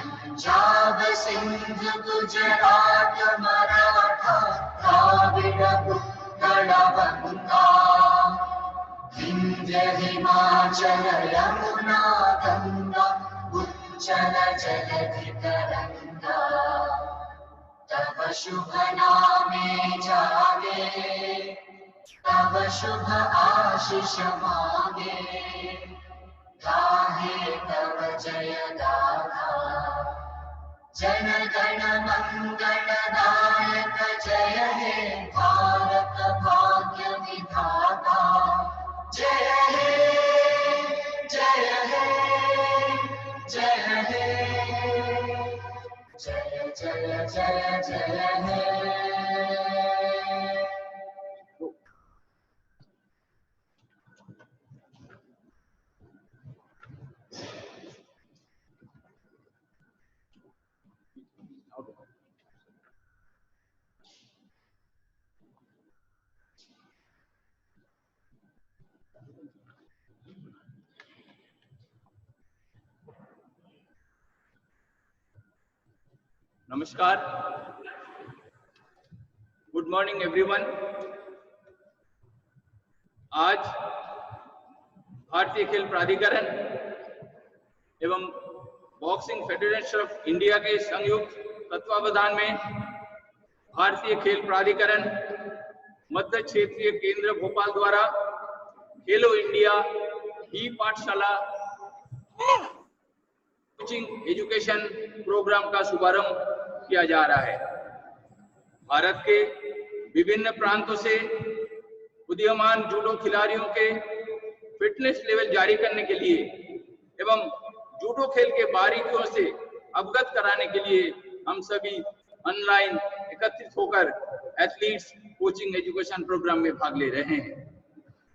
पंजाब सिंध गुजरात मराठा द्राविड उत्कल बंगा विंध्य हिमाचल यमुना गंगा उच्चल जलधि तरंगा तव शुभ नामे जागे तव शुभ आशीष मांगे गाहे तव जय गाथा जन गण मंगल दायक जय हे भारत भाग्य विधाता जय हे जय हे जय हे जय जय जय जय हे। नमस्कार, गुड मॉर्निंग एवरीवन। आज भारतीय खेल प्राधिकरण एवं बॉक्सिंग फेडरेशन ऑफ इंडिया के संयुक्त तत्वावधान में भारतीय खेल प्राधिकरण मध्य क्षेत्रीय केंद्र भोपाल द्वारा खेलो इंडिया ई पाठशाला कोचिंग एजुकेशन प्रोग्राम का शुभारंभ किया जा रहा है। भारत के विभिन्न प्रांतों से उदीयमान जूडो खिलाड़ियों के फिटनेस लेवल जारी करने के लिए एवं जूडो खेल के बारीकियों से अवगत कराने के लिए हम सभी ऑनलाइन एकत्रित होकर एथलीट्स कोचिंग एजुकेशन प्रोग्राम में भाग ले रहे हैं।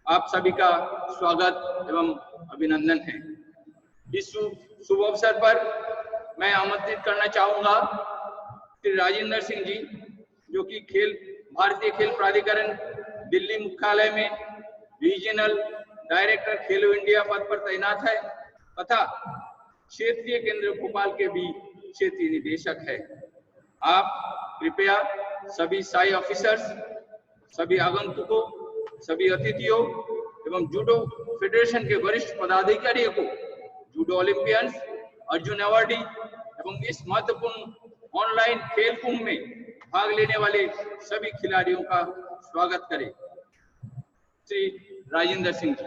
आप सभी का स्वागत एवं अभिनंदन है। इस शुभ अवसर पर मैं आमंत्रित करना चाहूंगा श्री राजेंद्र सिंह जी, जो कि भारतीय खेल प्राधिकरण दिल्ली मुख्यालय में रीजनल डायरेक्टर खेलो इंडिया पद पर तैनात है तथा क्षेत्रीय केंद्र भोपाल के भी क्षेत्रीय निदेशक है। आप कृपया सभी साई ऑफिसर्स, सभी आगंतुकों, सभी अतिथियों एवं जूडो फेडरेशन के वरिष्ठ पदाधिकारियों को जूडो ओलंपियंस, अर्जुन अवार्डी एवं इस महत्वपूर्ण ऑनलाइन खेल कुंभ में भाग लेने वाले सभी खिलाड़ियों का स्वागत करें। Shri Rajendra Singh ji.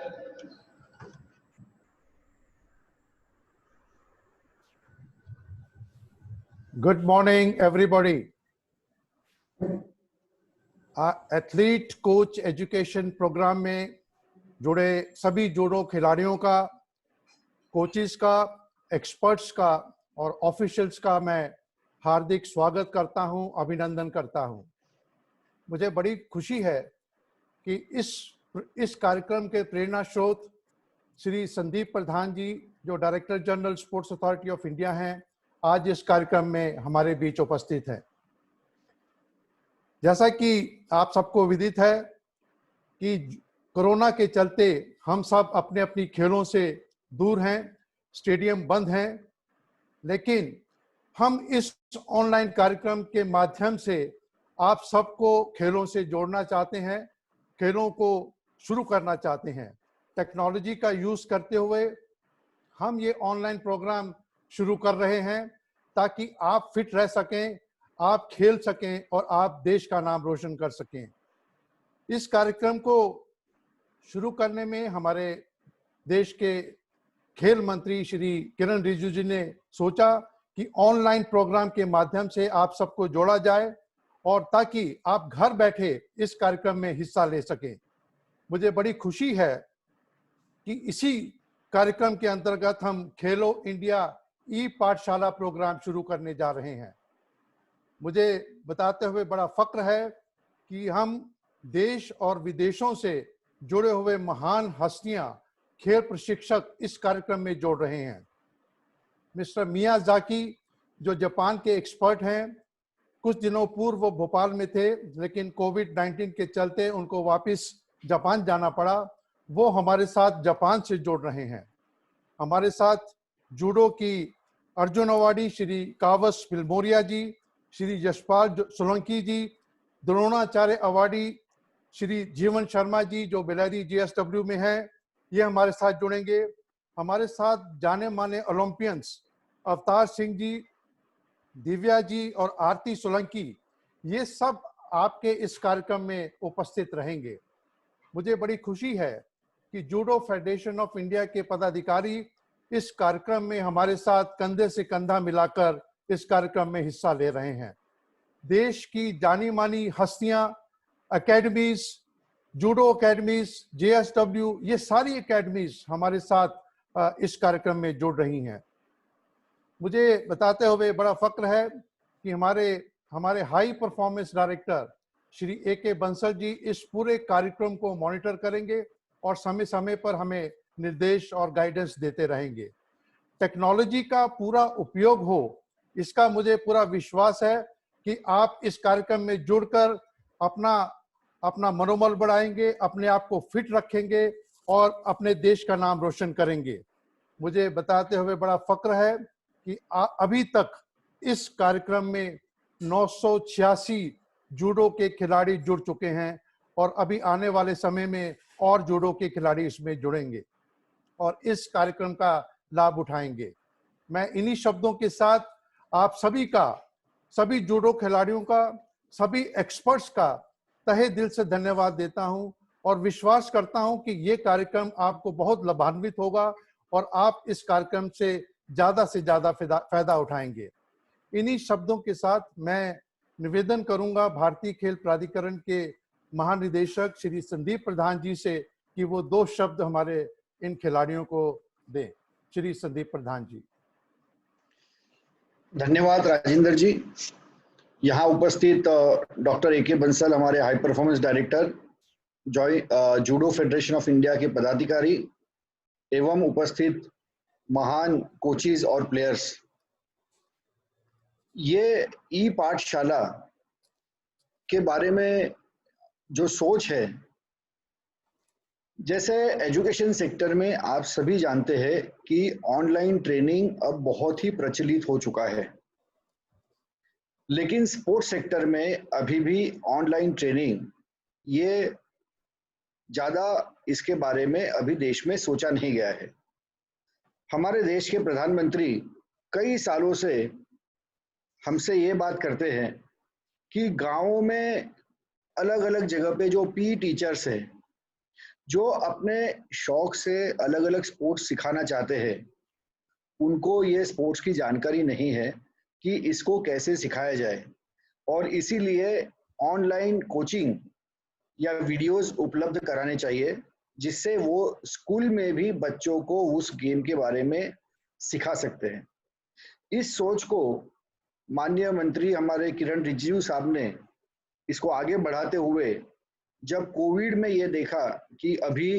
Good morning everybody. Athlete coach education programme में जुड़े सभी जूडो खिलाड़ियों का, कोचेस का, एक्सपर्ट्स का और ऑफिशियल्स का मैं हार्दिक स्वागत करता हूं, अभिनंदन करता हूं। मुझे बड़ी खुशी है कि इस कार्यक्रम के प्रेरणा स्रोत श्री संदीप प्रधान जी, जो director general sports authority of India हैं, आज इस कार्यक्रम में हमारे बीच उपस्थित हैं। जैसा कि आप सबको विदित है कि कोरोना के चलते हम सब अपने अपनी खेलों से दूर हैं, स्टेडियम बंद हैं, लेकिन हम इस ऑनलाइन कार्यक्रम के माध्यम से आप सबको खेलों से जोड़ना चाहते हैं, खेलों को शुरू करना चाहते हैं। टेक्नोलॉजी का यूज करते हुए हम ये ऑनलाइन प्रोग्राम शुरू कर रहे हैं ताकि आप फिट रह सकें, आप खेल सकें और आप देश का नाम रोशन कर सकें। इस कार्यक्रम को शुरू करने में हमारे देश के खेल मंत्री श्री किरण रिजिजू जी ने सोचा कि ऑनलाइन प्रोग्राम के माध्यम से आप सबको जोड़ा जाए और ताकि आप घर बैठे इस कार्यक्रम में हिस्सा ले सकें। मुझे बड़ी खुशी है कि इसी कार्यक्रम के अंतर्गत हम खेलो इंडिया ई पाठशाला प्रोग्राम शुरू करने जा रहे हैं। मुझे बताते हुए बड़ा फक्र है कि हम देश और विदेशों से जुड़े हुए महान हस्तियां, खेल प्रशिक्षक इस कार्यक्रम में जोड़ रहे हैं। मिस्टर मियाजाकी, जो जापान के एक्सपर्ट हैं, कुछ दिनों पूर्व वो भोपाल में थे, लेकिन कोविड-19 के चलते उनको वापस जापान जाना पड़ा। वो हमारे साथ जापान से जुड़ रहे हैं। हमारे साथ जूडो की अर्जुन अवार्डी श्री कावस फिल्मोरिया जी, श्री यशपाल सोलंकी जी, द्रोणाचार्य अवार्डी श्री जीवन शर्मा जी जो बेलारी GSW में है, ये हमारे साथ जुड़ेंगे। हमारे साथ जाने माने ओलंपियंस अवतार सिंह जी, दिव्या जी और आरती सोलंकी, ये सब आपके इस कार्यक्रम में उपस्थित रहेंगे। मुझे बड़ी खुशी है कि जूडो फेडरेशन ऑफ इंडिया के पदाधिकारी इस कार्यक्रम में हमारे साथ कंधे से कंधा मिलाकर इस कार्यक्रम में हिस्सा ले रहे हैं। देश की जानी मानी हस्तियां, एकेडमीज, जूडो एकेडमीज, JSW, ये सारी एकेडमीज हमारे साथ इस कार्यक्रम में जुड़ रही हैं। मुझे बताते हुए बड़ा फक्र है कि हमारे high performance director Shri AK Bansal ji इस पूरे कार्यक्रम को मॉनिटर करेंगे और समय समय पर हमें निर्देश और गाइडेंस देते रहेंगे। टेक्नोलॉजी का पूरा उपयोग हो, इसका मुझे पूरा विश्वास है कि आप इस कार्यक्रम में जुड़कर अपना मनोबल बढ़ाएंगे, अपने आप को फिट रखेंगे और अपने देश का नाम रोशन करेंगे। मुझे बताते हुए बड़ा फक्र है कि अभी तक इस कार्यक्रम में 986 जूडो के खिलाड़ी जुड़ चुके हैं और अभी आने वाले समय में और जूडो के खिलाड़ी इसमें जुड़ेंगे और इस कार्यक्रम का लाभ उठाएंगे। मैं इन्हीं शब्दों के साथ आप सभी जूडो खिलाड़ियों का, सभी एक्सपर्ट्स का तहे दिल से धन्यवाद देता हूं और विश्वास करता हूं कि ये कार्यक्रम आपको बहुत लाभान्वित होगा और आप इस कार्यक्रम से ज्यादा फायदा उठाएंगे। इन्हीं शब्दों के साथ मैं निवेदन करूंगा भारतीय खेल प्राधिकरण के महानिदेशक श्री संदीप प्रधान जी से कि वो 2 शब्द हमारे इन खिलाड़ियों को दें। श्री संदीप प्रधान जी। धन्यवाद राजेंद्र जी। यहाँ उपस्थित डॉक्टर AK बंसल हमारे high performance director, judo federation of India के पदाधिकारी एवं उपस्थित महान कोचेस और प्लेयर्स, ये ई पाठशाला के बारे में जो सोच है, जैसे एजुकेशन सेक्टर में आप सभी जानते हैं कि ऑनलाइन ट्रेनिंग अब बहुत ही प्रचलित हो चुका है, लेकिन स्पोर्ट्स सेक्टर में अभी भी ऑनलाइन ट्रेनिंग ये ज़्यादा इसके बारे में अभी देश में सोचा नहीं गया है। हमारे देश के प्रधानमंत्री कई सालों से हमसे ये बात करते हैं कि गांवों में अलग अलग जगह पे जो PE टीचर्स हैं, जो अपने शौक से अलग अलग स्पोर्ट्स सिखाना चाहते हैं, उनको ये स्पोर्ट्स की जानकारी नहीं है कि इसको कैसे सिखाया जाए और इसीलिए ऑनलाइन कोचिंग या वीडियोस उपलब्ध कराने चाहिए जिससे वो स्कूल में भी बच्चों को उस गेम के बारे में सिखा सकते हैं। इस सोच को माननीय मंत्री हमारे किरण रिजिजू साहब ने इसको आगे बढ़ाते हुए जब कोविड में ये देखा कि अभी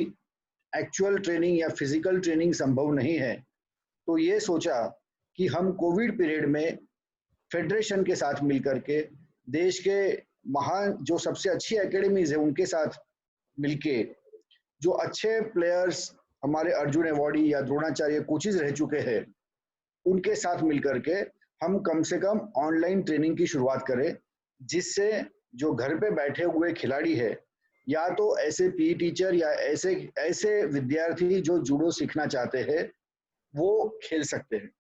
एक्चुअल ट्रेनिंग या फिजिकल ट्रेनिंग संभव नहीं है, तो ये सोचा कि हम कोविड पीरियड में फेडरेशन के साथ मिलकर के देश के महान जो सबसे अच्छी एकेडमीज है उनके साथ मिलके, जो अच्छे प्लेयर्स हमारे अर्जुन अवार्डी या द्रोणाचार्य कोचेस रह चुके हैं, उनके साथ मिलकर के हम कम से कम ऑनलाइन ट्रेनिंग की शुरुआत करें, जिससे जो घर पे बैठे हुए खिलाड़ी है या तो ऐसे PE टीचर या ऐसे विद्यार्थी जो जूडो सीखना चाहते हैं वो खेल सकते हैं।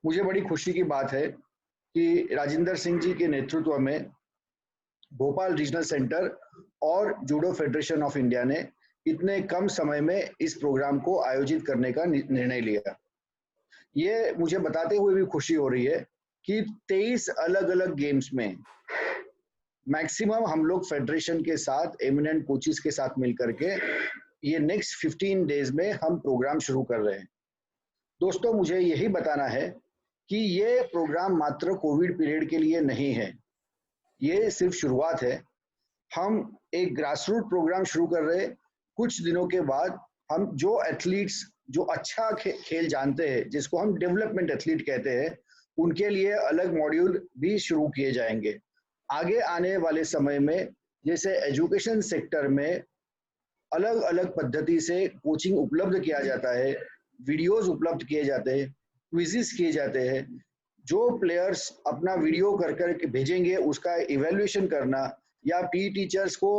मुझे बड़ी खुशी की बात है कि राजेंद्र सिंह जी के नेतृत्व में भोपाल रीजनल सेंटर और जूडो फेडरेशन ऑफ इंडिया ने इतने कम समय में इस प्रोग्राम को आयोजित करने का निर्णय लिया। ये मुझे बताते हुए भी खुशी हो रही है कि 23 अलग अलग गेम्स में मैक्सिमम हम लोग फेडरेशन के साथ एमिनेंट कोचेस के साथ मिलकर के ये नेक्स्ट 15 डेज में हम प्रोग्राम शुरू कर रहे हैं। दोस्तों, मुझे यही बताना है कि ये प्रोग्राम मात्र कोविड पीरियड के लिए नहीं है, ये सिर्फ शुरुआत है। हम एक ग्रासरूट प्रोग्राम शुरू कर रहे हैं। कुछ दिनों के बाद हम जो एथलीट्स जो अच्छा खेल जानते हैं, जिसको हम डेवलपमेंट एथलीट कहते हैं, उनके लिए अलग मॉड्यूल भी शुरू किए जाएंगे। आगे आने वाले समय में जैसे एजुकेशन सेक्टर में अलग अलग पद्धति से कोचिंग उपलब्ध किया जाता है, वीडियोस उपलब्ध किए जाते हैं, क्विज़ेस किए जाते हैं। जो प्लेयर्स अपना वीडियो कर कर भेजेंगे उसका इवैल्यूएशन करना, या पी टीचर्स को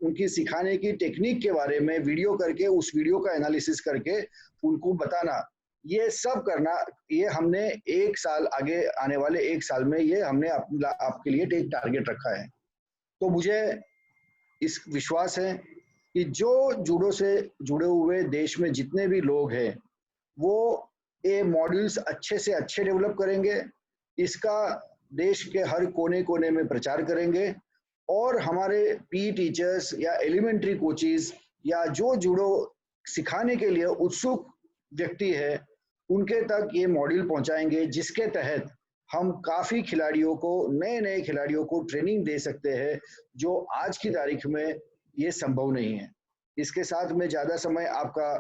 उनकी सिखाने की टेक्निक के बारे में वीडियो करके उस वीडियो का एनालिसिस करके उनको बताना, ये सब करना, ये हमने 1 साल आगे आने वाले 1 साल में ये हमने आपके लिए एक टारगेट रखा है। तो मुझे इस विश्वास है कि जो जूडो से जुड़े हुए देश में जितने भी लोग हैं वो ये मॉड्यूल्स अच्छे से अच्छे डेवलप करेंगे, इसका देश के हर कोने कोने में प्रचार करेंगे, और हमारे पी टीचर्स या एलिमेंट्री कोचेस या जो जूडो सिखाने के लिए उत्सुक व्यक्ति है उनके तक ये मॉड्यूल पहुंचाएंगे, जिसके तहत हम काफ़ी खिलाड़ियों को, नए नए खिलाड़ियों को ट्रेनिंग दे सकते हैं जो आज की तारीख में ये संभव नहीं है। इसके साथ मैं ज़्यादा समय आपका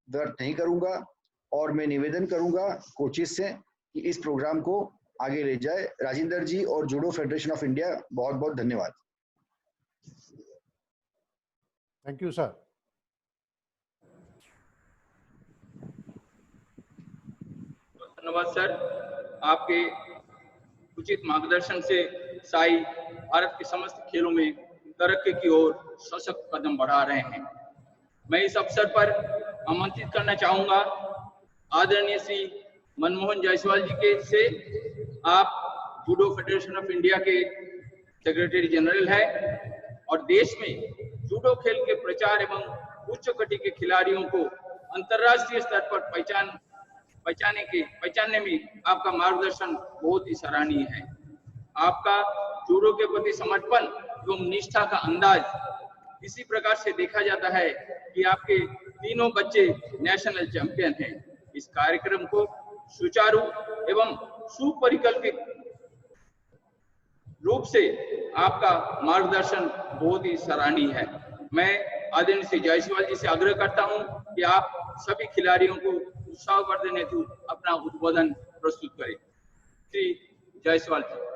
व्यर्थ नहीं करूँगा और मैं निवेदन करूँगा कोचेस से कि इस प्रोग्राम को आगे ले जाए। राजेंद्र जी और जूडो फेडरेशन ऑफ इंडिया बहुत बहुत धन्यवाद। Thank you sir. धन्यवाद सर, आपके उचित मार्गदर्शन से साई भारत के समस्त खेलों में तरक्की की ओर सशक्त कदम बढ़ा रहे हैं। मैं इस अवसर पर आमंत्रित करना चाहूंगा आदरणीय श्री मनमोहन जायसवाल जी के से, आप जूडो फेडरेशन ऑफ इंडिया के सेक्रेटरी जनरल है और देश में जूडो खेल के प्रचार एवं उच्च कोटि के खिलाड़ियों को अंतर्राष्ट्रीय स्तर पर पहचानने में आपका मार्गदर्शन बहुत ही सराहनीय है। आपका जूडो के प्रति समर्पण एवं निष्ठा का अंदाज इसी प्रकार से देखा जाता है कि आपके तीनों बच्चे नेशनल चैंपियन हैं। इस कार्यक्रम को सुचारू एवं सुपरिकल्पित रूप से आपका मार्गदर्शन बहुत ही सराहनीय है। मैं आदरणीय श्री जायसवाल जी से आग्रह करता हूं कि आप सभी खिलाड़ियों को उत्साहवर्धन हेतु अपना उद्बोधन प्रस्तुत करें। Shri Jaiswal ji.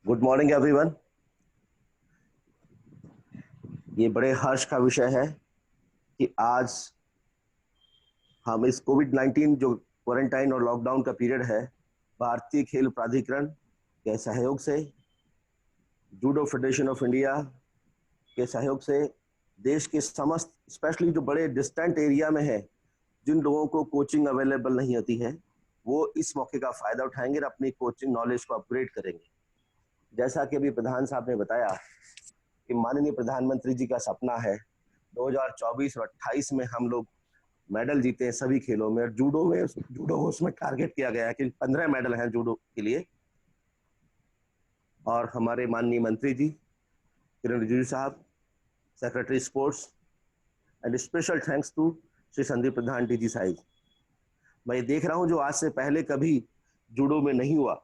Good morning everyone. ये बड़े हर्ष का विषय है कि आज हम इस कोविड-19 जो क्वारंटाइन और लॉकडाउन का पीरियड है, भारतीय खेल प्राधिकरण के सहयोग से, जूडो फेडरेशन ऑफ इंडिया के सहयोग से देश के समस्त, स्पेशली जो बड़े डिस्टेंट एरिया में है, जिन लोगों को कोचिंग अवेलेबल नहीं होती है, वो इस मौके का फायदा उठाएंगे और अपनी कोचिंग नॉलेज को अपग्रेड करेंगे। जैसा कि अभी प्रधान साहब ने बताया कि माननीय प्रधानमंत्री जी का सपना है 2024 और 28 में हम लोग मेडल जीते हैं सभी खेलों में, और जूडो उसमें टारगेट किया गया है कि 15 मेडल हैं जूडो के लिए। और हमारे माननीय मंत्री जी किरण रिजिजू साहब, secretary sports, and special thanks to Shri Sandeep Pradhan DG जी साहिब। मैं देख रहा हूँ जो आज से पहले कभी जूडो में नहीं हुआ,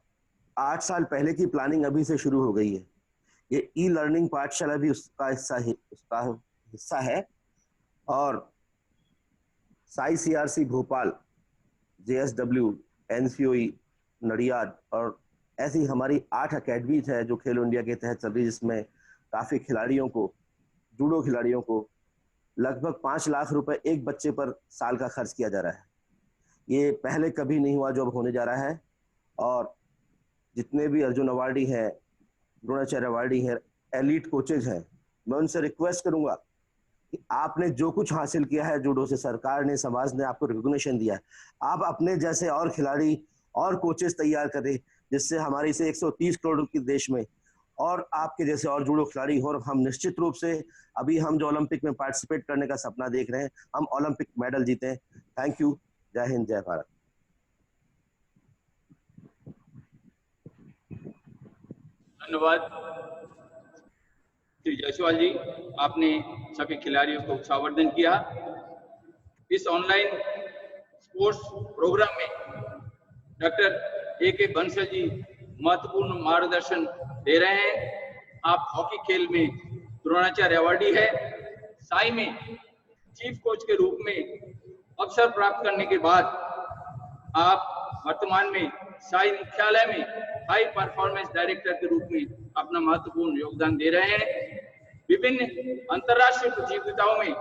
8 साल पहले की प्लानिंग अभी से शुरू हो गई है। ये ई लर्निंग पाठशाला भी उसका हिस्सा है। और Sai CRC Bhopal, JSW, NCOE Nadiad और ऐसी हमारी 8 अकेडमीज है जो खेलो इंडिया के तहत चल रही, जिसमें काफ़ी खिलाड़ियों को, जूडो खिलाड़ियों को लगभग 5 लाख रुपए एक बच्चे पर साल का खर्च किया जा रहा है। ये पहले कभी नहीं हुआ जो अब होने जा रहा है। और जितने भी अर्जुन अवार्डी हैं, द्रोणाचार्य अवार्डी हैं, एलीट कोचेज हैं, मैं उनसे रिक्वेस्ट करूंगा कि आपने जो कुछ हासिल किया है जूडो से, सरकार ने, समाज ने आपको रिकॉग्निशन दिया है, आप अपने जैसे और खिलाड़ी और कोचेस तैयार करें, जिससे हमारी से 130 करोड़ के देश में और आपके जैसे और जूडो खिलाड़ी हो। और हम निश्चित रूप से अभी हम जो ओलंपिक में पार्टिसिपेट करने का सपना देख रहे हैं, हम ओलंपिक मेडल जीते। Thank you. जय हिंद, जय भारत। धन्यवाद श्री जायसवाल जी, आपने सभी खिलाड़ियों को उत्साहवर्धन किया। इस ऑनलाइन स्पोर्ट्स प्रोग्राम में डॉक्टर ए के बंसल जी महत्वपूर्ण मार्गदर्शन दे रहे हैं। आप हॉकी खेल में द्रोणाचार्य अवार्डी है। साई में चीफ कोच के रूप में अवसर प्राप्त करने के बाद आप वर्तमान में साई मुख्यालय में हाई परफॉर्मेंस डायरेक्टर के रूप में अपना महत्वपूर्ण योगदान दे रहे हैं। विभिन्न अंतर्राष्ट्रीय प्रतियोगिताओं में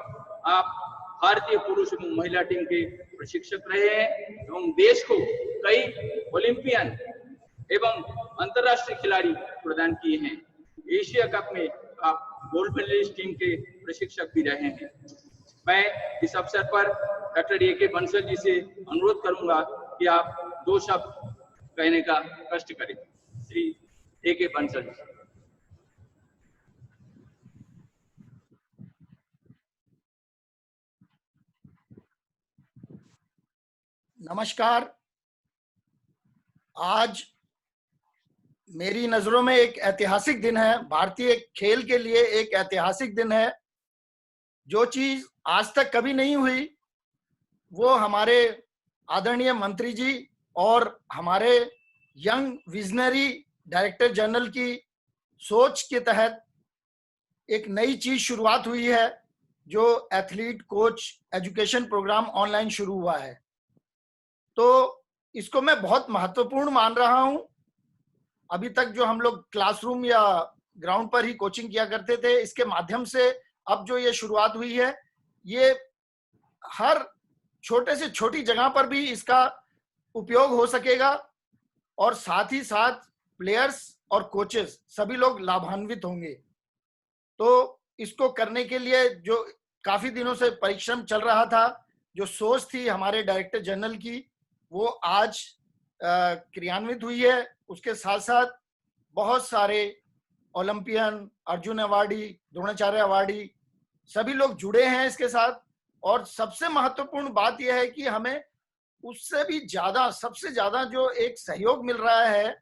आप भारतीय पुरुष एवं महिला टीम के प्रशिक्षक रहे हैं एवं देश को कई ओलंपियन एवं अंतर्राष्ट्रीय खिलाड़ी प्रदान किए हैं। एशिया कप में आप गोल्ड मेडलिस्ट टीम के प्रशिक्षक भी रहे हैं। मैं इस अवसर पर डॉक्टर ए के बंसल जी से अनुरोध करूंगा कि आप 2 शब्द कहने का कष्ट करें। श्री ए के बंसल जी। नमस्कार। आज मेरी नजरों में एक ऐतिहासिक दिन है, भारतीय खेल के लिए एक ऐतिहासिक दिन है। जो चीज आज तक कभी नहीं हुई वो हमारे आदरणीय मंत्री जी और हमारे यंग विजनरी डायरेक्टर जनरल की सोच के तहत एक नई चीज शुरुआत हुई है, जो athlete coach education programme online शुरू हुआ है। तो इसको मैं बहुत महत्वपूर्ण मान रहा हूं। अभी तक जो हम लोग क्लासरूम या ग्राउंड पर ही कोचिंग किया करते थे, इसके माध्यम से अब जो ये शुरुआत हुई है, ये हर छोटे से छोटी जगह पर भी इसका उपयोग हो सकेगा और साथ ही साथ प्लेयर्स और कोचेस सभी लोग लाभान्वित होंगे। तो इसको करने के लिए जो काफी दिनों से परिश्रम चल रहा था, जो सोच थी हमारे डायरेक्टर जनरल की, वो आज क्रियान्वित हुई है। उसके साथ साथ बहुत सारे Olympian, Arjun awardee, Dronacharya awardee सभी लोग जुड़े हैं इसके साथ। और सबसे महत्वपूर्ण बात यह है कि हमें उससे भी ज्यादा, सबसे ज्यादा जो एक सहयोग मिल रहा है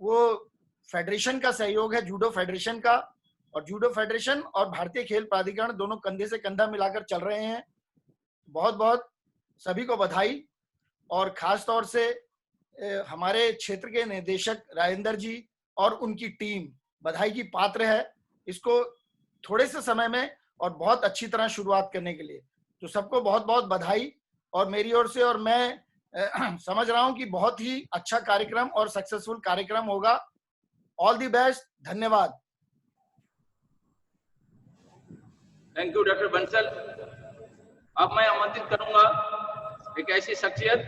वो फेडरेशन का सहयोग है, जूडो फेडरेशन का। और जूडो फेडरेशन और भारतीय खेल प्राधिकरण दोनों कंधे से कंधा मिलाकर चल रहे हैं। बहुत बहुत सभी को बधाई। और खास तौर से हमारे क्षेत्र के निदेशक राजेंद्र जी और उनकी टीम बधाई की पात्र है, इसको थोड़े से समय में और बहुत अच्छी तरह शुरुआत करने के लिए। तो सबको बहुत बहुत बधाई और मेरी ओर से। और मैं समझ रहा हूं कि बहुत ही अच्छा कार्यक्रम और सक्सेसफुल कार्यक्रम होगा। All the best. धन्यवाद। Thank you doctor Bansal. अब मैं आमंत्रित करूंगा एक ऐसी शख्सियत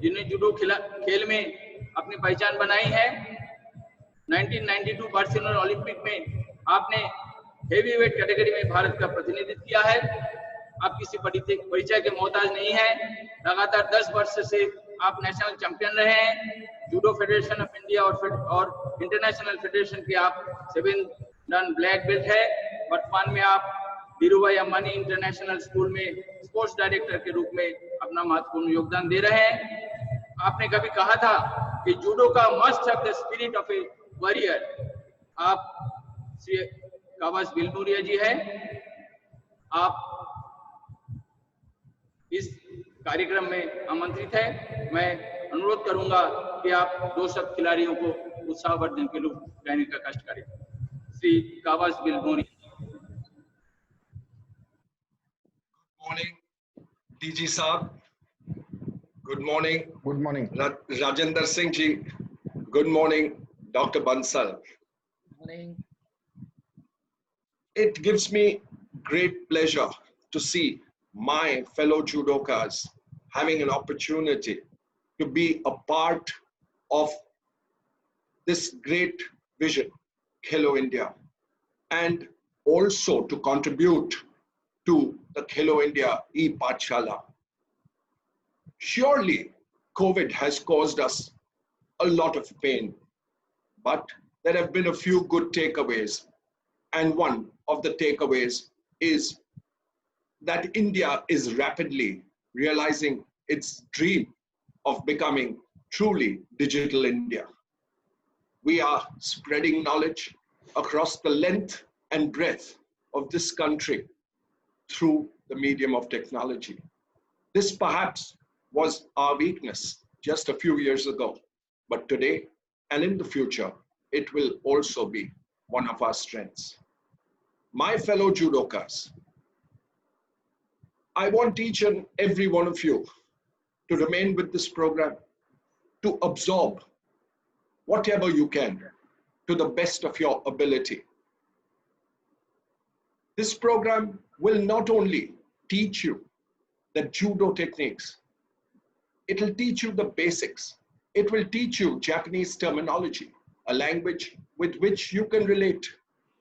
जिन्हें जूडो खेल में अपनी पहचान बनाई है। 1992 बार्सिलोना ओलंपिक में आपने हेवी वेट कैटेगरी में भारत का प्रतिनिधित्व किया है। आप किसी परिचय के मोहताज नहीं है। लगातार 10 वर्ष से आप नेशनल चैंपियन रहे हैं। जूडो फेडरेशन ऑफ इंडिया और इंटरनेशनल फेडरेशन के आप 7 डन ब्लैक बेल्ट है। वर्तमान में आप धीरूभाई अंबानी इंटरनेशनल स्कूल में स्पोर्ट्स डायरेक्टर के रूप में अपना महत्वपूर्ण योगदान दे रहे हैं। आपने कभी कहा था कि जूडो का must have the spirit of A warrior. आप श्री कावास बिलमुरिया जी हैं। आप इस कार्यक्रम में आमंत्रित है। मैं अनुरोध करूंगा कि आप 2 शब्द खिलाड़ियों को उत्साहवर्धन के लिए कहने का कष्ट करें। Shri कावास बिलमुरिया। Morning, DG Saab. Good morning. Good morning. Rajendra Singh ji. Good morning, Dr. Bansal. morning. It gives me great pleasure to see my fellow judokas having an opportunity to be a part of this great vision, Khelo India, and also to contribute to the Khelo India e-Pathshala. Surely, COVID has caused us a lot of pain, but there have been a few good takeaways. And one of the takeaways is that India is rapidly realizing its dream of becoming truly digital India. We are spreading knowledge across the length and breadth of this country through the medium of technology. This perhaps was our weakness just a few years ago, but today and in the future, it will also be one of our strengths. My fellow judokas, I want each and every one of you to remain with this program, to absorb whatever you can to the best of your ability. This program will not only teach you the judo techniques, it will teach you the basics. It will teach you Japanese terminology, a language with which you can relate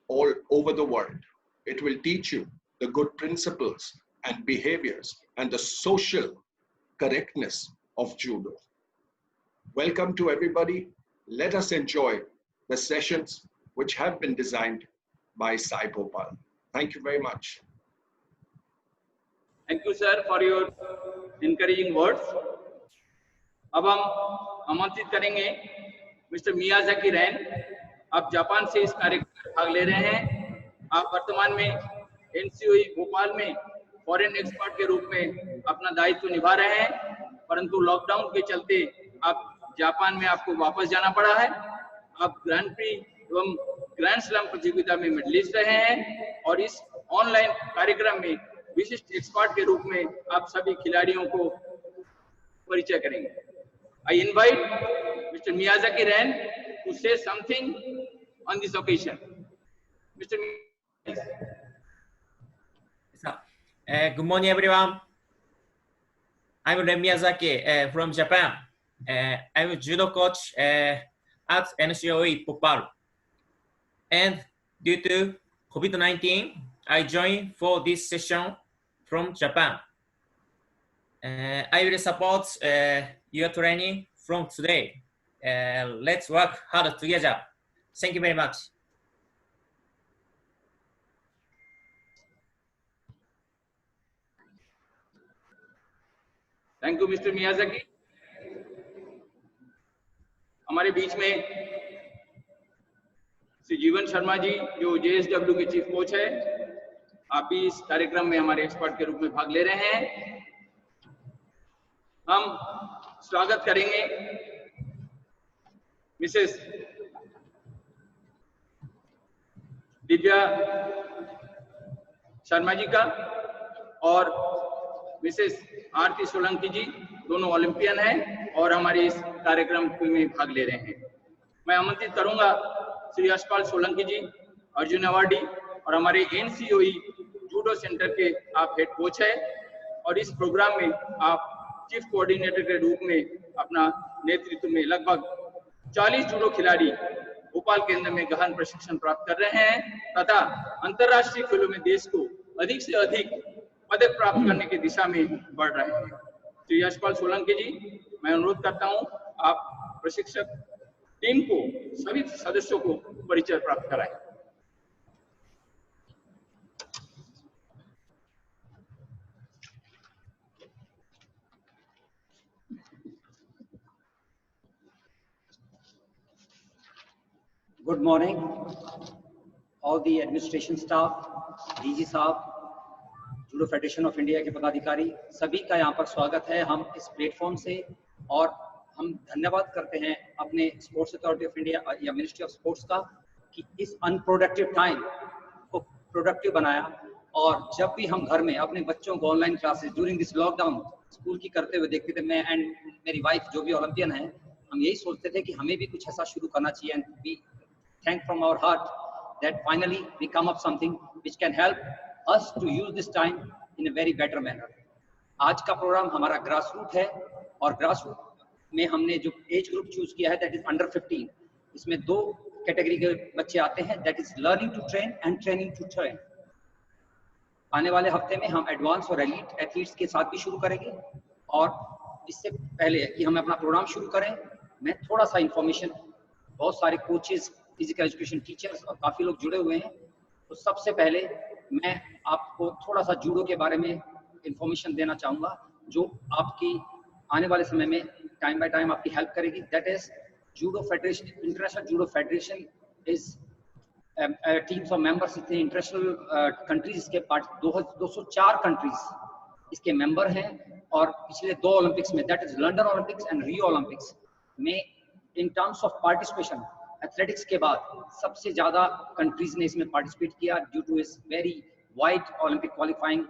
all over the world. It will teach you the good principles and behaviors and the social correctness of judo. Welcome to everybody. Let us enjoy the sessions which have been designed by Sai Bhopal. Thank you very much. Thank you, sir, for your encouraging words. अब हम आमंत्रित करेंगे mister Miyazaki रैन। आप Japan से इस कार्यक्रम में भाग ले रहे हैं। आप वर्तमान में एनसीओई भोपाल में फॉरेन एक्सपर्ट के रूप में अपना दायित्व निभा रहे हैं, परंतु लॉकडाउन के चलते आप जापान में आपको वापस जाना पड़ा है। आप ग्रैंड प्री एवं ग्रैंड स्लैम प्रतियोगिता में मेडलिस्ट रहे हैं और इस ऑनलाइन कार्यक्रम में विशिष्ट एक्सपर्ट के रूप में आप सभी खिलाड़ियों को परिचय करेंगे। I invite Mr. Miyazaki Ren to say something on this occasion. Mr. Good morning, everyone. I'm Ren Miyazaki from Japan. I'm a judo coach at NCOE Bhopal. And due to COVID-19, I joined for this session from Japan. I will support your training from today. Let's work hard together. Thank you very much. Thank you, Mr. Miyazaki. हमारे बीच में श्री जीवन शर्मा जी जो JSW के chief coach है, आप भी इस कार्यक्रम में हमारे एक्सपर्ट के रूप में भाग ले रहे हैं। हम स्वागत करेंगे मिसेस दिव्या शर्मा जी का और मिसेस आरती सोलंकी जी, दोनों ओलंपियन हैं और हमारे इस कार्यक्रम में भाग ले रहे हैं। मैं आमंत्रित करूंगा श्री यशपाल सोलंकी जी, अर्जुन अवार्डी और हमारे एनसीओई जूडो सेंटर के आप हेड कोच हैं और इस प्रोग्राम में आप चीफ कोऑर्डिनेटर के रूप में अपना नेतृत्व में लगभग 40 जूडो खिलाड़ी भोपाल केंद्र में गहन प्रशिक्षण प्राप्त कर रहे हैं तथा अंतर्राष्ट्रीय खेलों में देश को अधिक से अधिक पदक प्राप्त करने की दिशा में बढ़ रहे हैं। श्री यशपाल सोलंकी जी, मैं अनुरोध करता हूं आप प्रशिक्षक टीम को, सभी सदस्यों को परिचय प्राप्त कराएं। Good morning, all the administration staff, DG साहब, जूडो फेडरेशन ऑफ इंडिया के पदाधिकारी, सभी का यहाँ पर स्वागत है हम इस प्लेटफॉर्म से। और हम धन्यवाद करते हैं अपने स्पोर्ट्स अथॉरिटी ऑफ इंडिया या मिनिस्ट्री ऑफ स्पोर्ट्स का कि इस अनप्रोडक्टिव टाइम को प्रोडक्टिव बनाया। और जब भी हम घर में अपने बच्चों को online classes during this lockdown school की करते हुए देखते थे, मैं एंड मेरी वाइफ जो भी ओलंपियन है, हम यही सोचते थे कि हमें भी कुछ ऐसा शुरू करना चाहिए। And we thank from our heart that finally we come up something which can help us to use this time in a very better manner. आज का प्रोग्राम हमारा ग्रास रूट है और ग्रास रूट में हमने जो एज ग्रुप चूज किया है दैट इज अंडर 15। इसमें दो कैटेगरी के बच्चे आते हैं, that is learning to train and training to train. आने वाले हफ्ते में हम एडवांस और एलीट एथलीट्स के साथ भी शुरू करेंगे। और इससे पहले कि हम अपना प्रोग्राम शुरू करें, मैं थोड़ा सा इंफॉर्मेशन, बहुत सारे कोचेस, फिजिकल एजुकेशन टीचर्स और काफी लोग जुड़े हुए हैं, तो सबसे पहले मैं आपको थोड़ा सा जूडो के बारे में इंफॉर्मेशन देना चाहूंगा जो आपकी आने वाले समय में टाइम बाय टाइम आपकी हेल्प करेगी। That is judo federation, international judo federation is teams of members, इतने इंटरनेशनल कंट्रीज के पार्ट 204 कंट्रीज इसके मेंबर हैं और पिछले 2 ओलंपिक्स में, that is London Olympics and Rio Olympics में, in terms of participation athletics के बाद सबसे ज्यादा कंट्रीज ने इसमें पार्टिसिपेट किया ड्यू टू इस वेरी वाइड ओलंपिक क्वालिफाइंग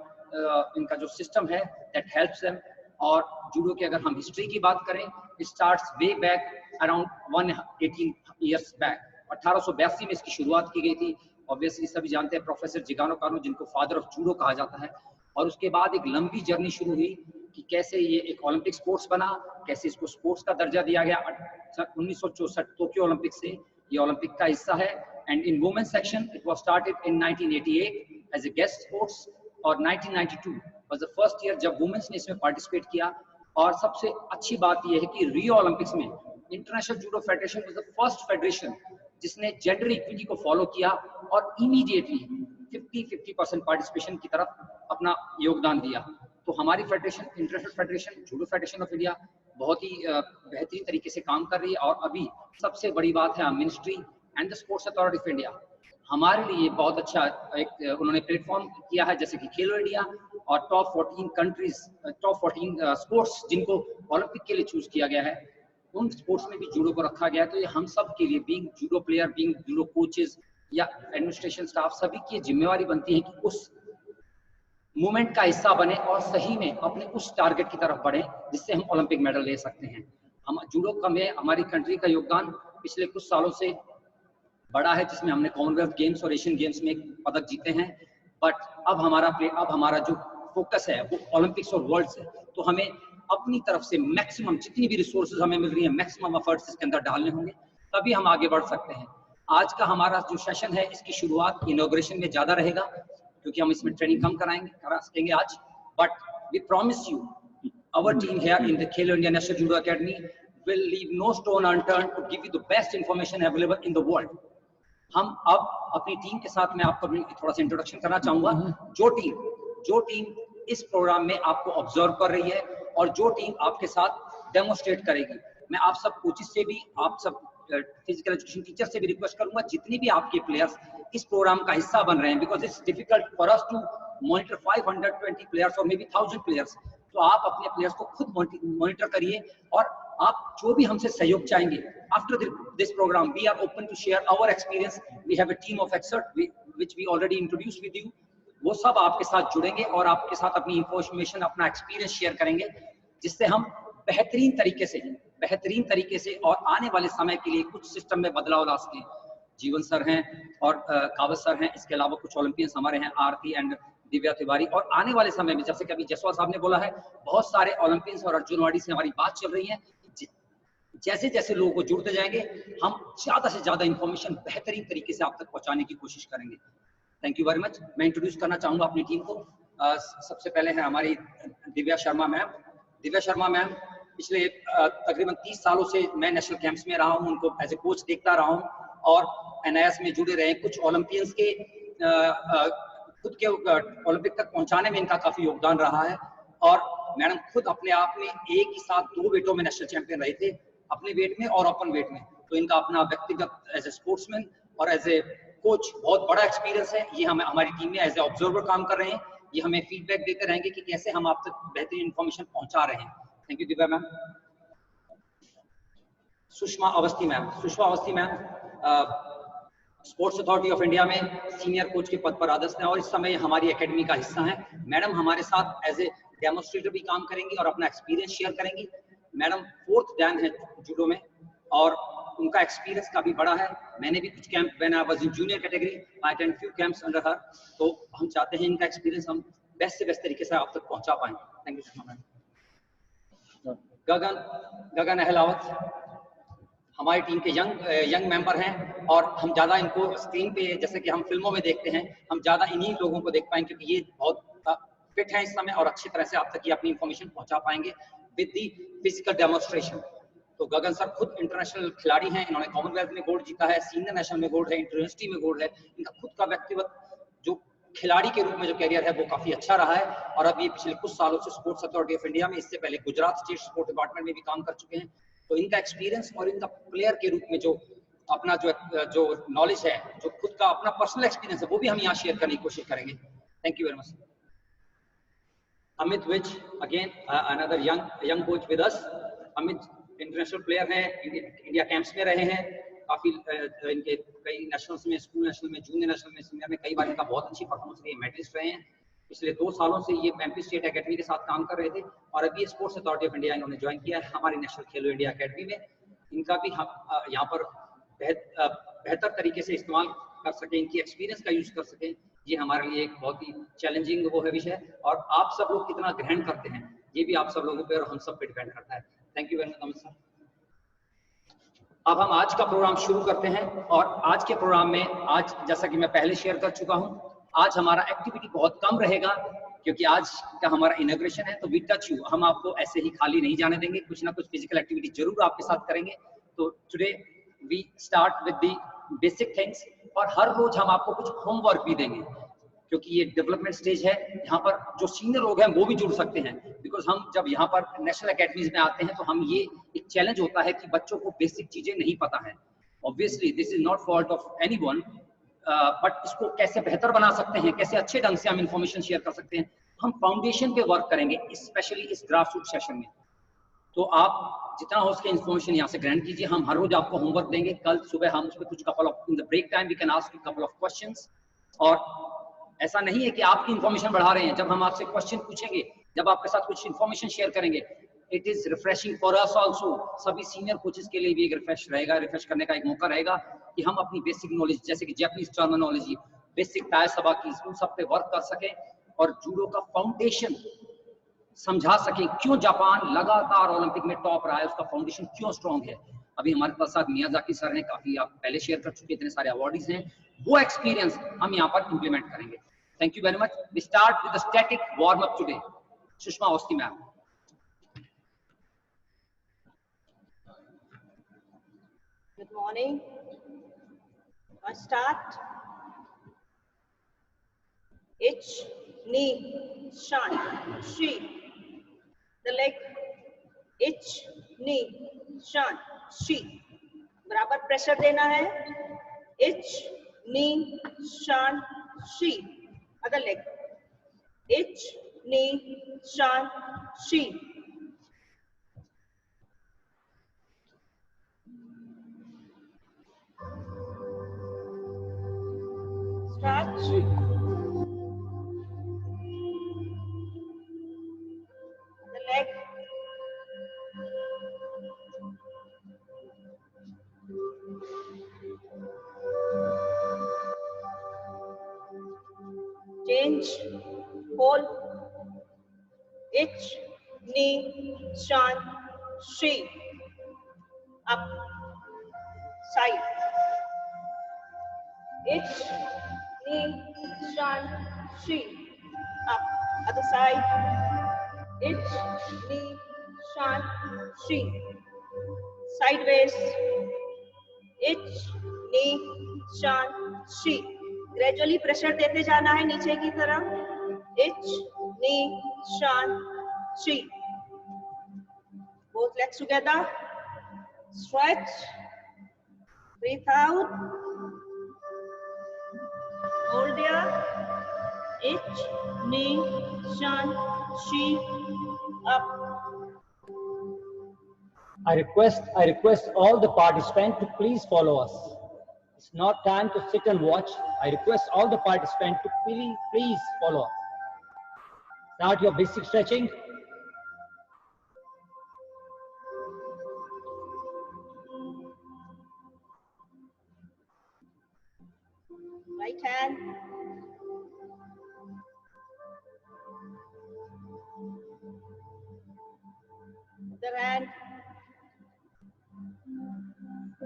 इनका जो सिस्टम है दैट हेल्प्स देम। और जूडो की अगर हम हिस्ट्री की बात करें, it starts way back around 118 years back. 1882 में इसकी शुरुआत की गई थी। ऑब्वियसली सभी जानते हैं प्रोफेसर जिगानो कानो, जिनको फादर ऑफ जूडो कहा जाता है। और उसके बाद एक लंबी जर्नी शुरू हुई कि कैसे ये एक ओलंपिक स्पोर्ट्स बना, कैसे इसको स्पोर्ट्स का दर्जा दिया गया। 1964 टोक्यो ओलंपिक से ये ओलंपिक का हिस्सा है। And in women section it was started in 1988 as a guest sports, और 1992 वाज द फर्स्ट ईयर जब वुमेन्स ने इसमें पार्टिसिपेट किया। और सबसे अच्छी बात यह है कि रियो ओलंपिक्स में international judo federation was the first federation जिसने जेंडर इक्विटी को फॉलो किया और इमीडिएटली 50-50% पार्टिसिपेशन की तरफ अपना योगदान दिया। तो हमारी federation, international federation, judo federation of India बहुत ही बेहतरीन तरीके से काम कर रही है। और अभी सबसे बड़ी बात है, ministry and the sports authority of India हमारे लिए बहुत अच्छा एक उन्होंने प्लेटफॉर्म किया है, जैसे कि खेलो इंडिया और टॉप 14 कंट्रीज, टॉप 14 स्पोर्ट्स जिनको ओलंपिक के लिए चूज किया गया है, उन स्पोर्ट्स में भी जूडो को रखा गया है। तो ये हम सब के लिए, being judo player, being judo coaches या एडमिनिस्ट्रेशन स्टाफ, सभी की जिम्मेवारी बनती है कि उस मूवमेंट का हिस्सा बने और सही में अपने उस टारगेट की तरफ बढ़े जिससे हम ओलंपिक मेडल ले सकते हैं। हम जूडो का में हमारी कंट्री का योगदान पिछले कुछ सालों से बड़ा है, जिसमें हमने कॉमनवेल्थ गेम्स और एशियन गेम्स में पदक जीते हैं। बट अब हमारा जो फोकस है वो ओलंपिक्स और वर्ल्ड्स है। तो हमें अपनी तरफ से मैक्सिमम जितनी भी रिसोर्सेज हमें मिल रही है, मैक्सिमम एफर्ट्स इसके अंदर डालने होंगे, तभी हम आगे बढ़ सकते हैं। आज का हमारा जो सेशन है, इसकी शुरुआत इनॉग्रेशन में ज्यादा रहेगा क्योंकि हम इसमें ट्रेनिंग कम करा सकेंगे आज। But we promise you, our team here in the Khelo India national judo academy will leave no stone unturned to give you the best information available in the world. हम अब अपनी टीम के साथ, मैं आपको थोड़ा सा इंट्रोडक्शन करना चाहूंगा। जो टीम इस प्रोग्राम में आपको ऑब्जर्व कर रही है और जो टीम आपके साथ डेमोस्ट्रेट करेगी, मैं आप सब कोचेस से भी, आप सब फिजिकल एजुकेशन टीचर से भी रिक्वेस्ट करूंगा, जितनी भी आपके प्लेयर्स इस प्रोग्राम का हिस्सा बन रहे हैं, because it's difficult for us to monitor 520 players और मे बी 1000 प्लेयर्स। तो आप अपने प्लेयर्स को खुद मॉनिटर करिए और आप जो भी हमसे सहयोग चाहेंगे, after this program we are open to share our experience. We have a team of expert which we already introduce with you. वो सब आपके साथ जुड़ेंगे और आपके साथ अपनी इंफॉर्मेशन, अपना एक्सपीरियंस शेयर करेंगे, जिससे हम बेहतरीन तरीके से और आने वाले समय के लिए कुछ सिस्टम में बदलाव ला सकें। जीवन सर हैं और कावत सर हैं, इसके अलावा कुछ ओलंपियंस हमारे हैं, आरती एंड दिव्या तिवारी। और आने वाले समय में, जैसे कि अभी जसवाल साहब ने बोला है, बहुत सारे ओलंपियंस और अर्जुनवाड़ी से हमारी बात चल रही है। जैसे जैसे लोगों को जुड़ते जाएंगे, हम ज्यादा से ज्यादा इंफॉर्मेशन बेहतरीन तरीके से आप तक पहुंचाने की कोशिश करेंगे। Thank you very much. मैं इंट्रोड्यूस करना चाहूंगा अपनी टीम को। सबसे पहले है हमारी दिव्या शर्मा मैम। दिव्या शर्मा मैम पिछले तकरीबन 30 सालों से मैं नेशनल कैंप्स में रहा हूं, उनको एज ए कोच देखता रहा हूं और एनआईएस में जुड़े रहे। कुछ ओलंपियंस के खुद के ओलंपिक तक पहुंचाने में इनका काफी योगदान रहा है। और मैडम खुद अपने आप में एक ही साथ 2 वेटों में नेशनल चैंपियन रहे थे, अपने वेट में और ओपन वेट में। तो इनका अपना व्यक्तिगत एज ए स्पोर्ट्समैन और एज ए कोच बहुत बड़ा एक्सपीरियंस है। ये हम हमारी टीम में एज ए ऑब्जर्वर काम कर रहे हैं। ये हमें फीडबैक देते रहेंगे कि कैसे हम आप तक बेहतरीन इंफॉर्मेशन पहुंचा रहे हैं। Thank you Divya ma'am. Sushma Awasthi ma'am. Sushma Awasthi ma'am sports authority of India में सीनियर कोच के पद पर आदर्श हैं और इस समय हमारी एकेडमी का हिस्सा है। मैडम हमारे साथ एज ए डेमोन्स्ट्रेटर भी काम करेंगी और अपना एक्सपीरियंस शेयर करेंगी। मैडम 4th डैन है जूडो में और उनका एक्सपीरियंस काफी बड़ा है। मैंने भी कुछ camp, when I was in junior category, I attend few camps under her. तो हम चाहते हैं इनका एक्सपीरियंस हम बेस्ट से बेस्ट तरीके से आप तक पहुंचा पाएं। Thank you ma'am. Gagan Ahlawat हमारी टीम के यंग मेंबर हैं और हम ज्यादा इनको स्क्रीन पे, जैसे कि हम फिल्मों में देखते हैं, हम ज्यादा इन्हीं लोगों को देख पाएंगे क्योंकि ये बहुत फिट हैं इस समय और अच्छी तरह से आप तक ये अपनी इंफॉर्मेशन पहुंचा पाएंगे विद दी फिजिकल डेमोन्स्ट्रेशन। तो गगन सर खुद इंटरनेशनल खिलाड़ी हैं, इन्होंने कॉमनवेल्थ में गोल्ड जीता है, सीनियर नेशनल में गोल्ड है, यूनिवर्सिटी में गोल्ड है। इनका खुद का व्यक्तिगत जो खिलाड़ी के रूप में जो कैरियर है वो काफी अच्छा रहा है और अब ये पिछले कुछ सालों से स्पोर्ट्स अथॉरिटी ऑफ इंडिया में, इससे पहले गुजरात स्टेट स्पोर्ट डिपार्टमेंट में भी काम कर चुके हैं। तो इनका एक्सपीरियंस और इनका प्लेयर के रूप में जो अपना जो नॉलेज है, जो खुद का अपना पर्सनल एक्सपीरियंस है, वो भी हम यहाँ शेयर करने की कोशिश करेंगे। Thank you very much. Amit Vij, again another young coach with us. Amit international player हैं, इंडिया कैंप्स में रहे हैं, काफी इनके कई नेशनल्स में, स्कूल नेशनल में, जूनियर नेशनल में, सीनियर में कई बार इनका बहुत अच्छी परफॉर्मेंस रही है, मेडलिस्ट रहे हैं। पिछले 2 सालों से ये एमपी स्टेट एकेडमी के साथ काम कर रहे थे और अभी स्पोर्ट्स अथॉरिटी ऑफ इंडिया इन्होंने ज्वाइन किया है हमारी नेशनल खेलो इंडिया एकेडमी में। इनका भी हम यहाँ पर बेहतर तरीके से इस्तेमाल कर सकें, इनकी एक्सपीरियंस का यूज कर सकें, ये हमारे लिए एक बहुत ही चैलेंजिंग वो है विषय। और आप सब लोग कितना ग्रहण करते हैं ये भी आप सब लोगों पे और हम सब पे डिपेंड करता है। Thank you very much Amit sir. अब हम आज का प्रोग्राम शुरू करते हैं और आज के प्रोग्राम में आज जैसा कि मैं पहले शेयर कर चुका हूं, आज हमारा एक्टिविटी बहुत कम रहेगा क्योंकि आज का हमारा इनॉग्रेशन है। तो वी टच यू, हम आपको ऐसे ही खाली नहीं जाने देंगे, कुछ ना कुछ फिजिकल एक्टिविटी जरूर आपके साथ करेंगे। तो today we start with the basic things और हर रोज हम आपको कुछ होमवर्क भी देंगे क्योंकि ये डेवलपमेंट स्टेज है, यहाँ पर जो सीनियर लोग हैं वो भी जुड़ सकते हैं। बिकॉज हम जब यहाँ पर नेशनल एकेडमीज में आते हैं तो हम ये एक चैलेंज होता है कि बच्चों को बेसिक चीजें नहीं पता है। Obviously this is not fault of anyone, but इसको कैसे बेहतर बना सकते हैं, कैसे अच्छे ढंग से हम इंफॉर्मेशन शेयर कर सकते हैं, हम फाउंडेशन पे वर्क करेंगे, स्पेशली इस ग्रास रूट सेशन में। तो आप जितना हो सके इन्फॉर्मेशन यहाँ से ग्रहण कीजिए। हम हर रोज आपको होमवर्क देंगे। कल सुबह हम उस पर कुछ couple of in the break time we can ask couple of questions. और ऐसा नहीं है कि आपकी इन्फॉर्मेशन बढ़ा रहे हैं, जब हम आपसे क्वेश्चन पूछेंगे, जब आपके साथ कुछ इन्फॉर्मेशन शेयर करेंगे, it is refreshing for us also. सभी सीनियर कोचेस के लिए भी एक रिफ्रेश रहेगा, रिफ्रेश करने का एक मौका रहेगा कि हम अपनी बेसिक नॉलेज जैसे कि जैपनीज टर्मिनोलॉजी, बेसिक ताय सबा की, उन सब पे वर्क कर सकें और जूडो का फाउंडेशन समझा सकें। क्यों जापान लगातार ओलंपिक में टॉप रहा है, उसका फाउंडेशन क्यों स्ट्रॉन्ग है। अभी हमारे पास साथ मियाजाकी सर ने काफी आप पहले शेयर कर चुके, इतने सारे अवार्डीज हैं, वो एक्सपीरियंस हम यहाँ पर इंप्लीमेंट करेंगे। Thank you very much. We start with the static warm-up today. Sushma Osti ma'am. Good morning. I start. Ich, knee, shan, she. The leg. Ich, knee, shan, she. बराबर pressure देना है. Ich, knee, shan, she. Other leg. Ich, knee, shan, she. Start. The leg. Change, hold, ich, knee, shan, she, up, side, ich, knee, shan, she, up, other side, ich, knee, shan, she, sideways, ich, knee, shan, she. Gradually pressure देते जाना है नीचे की तरफ. Ich, knee, shan, she. Both legs together. Stretch. Breathe out. Hold there. Ich, knee, shan, she. Up. I request all the participants to please follow us. It's not time to sit and watch. I request all the participants to please follow us. Start your basic stretching. Right hand. Other hand.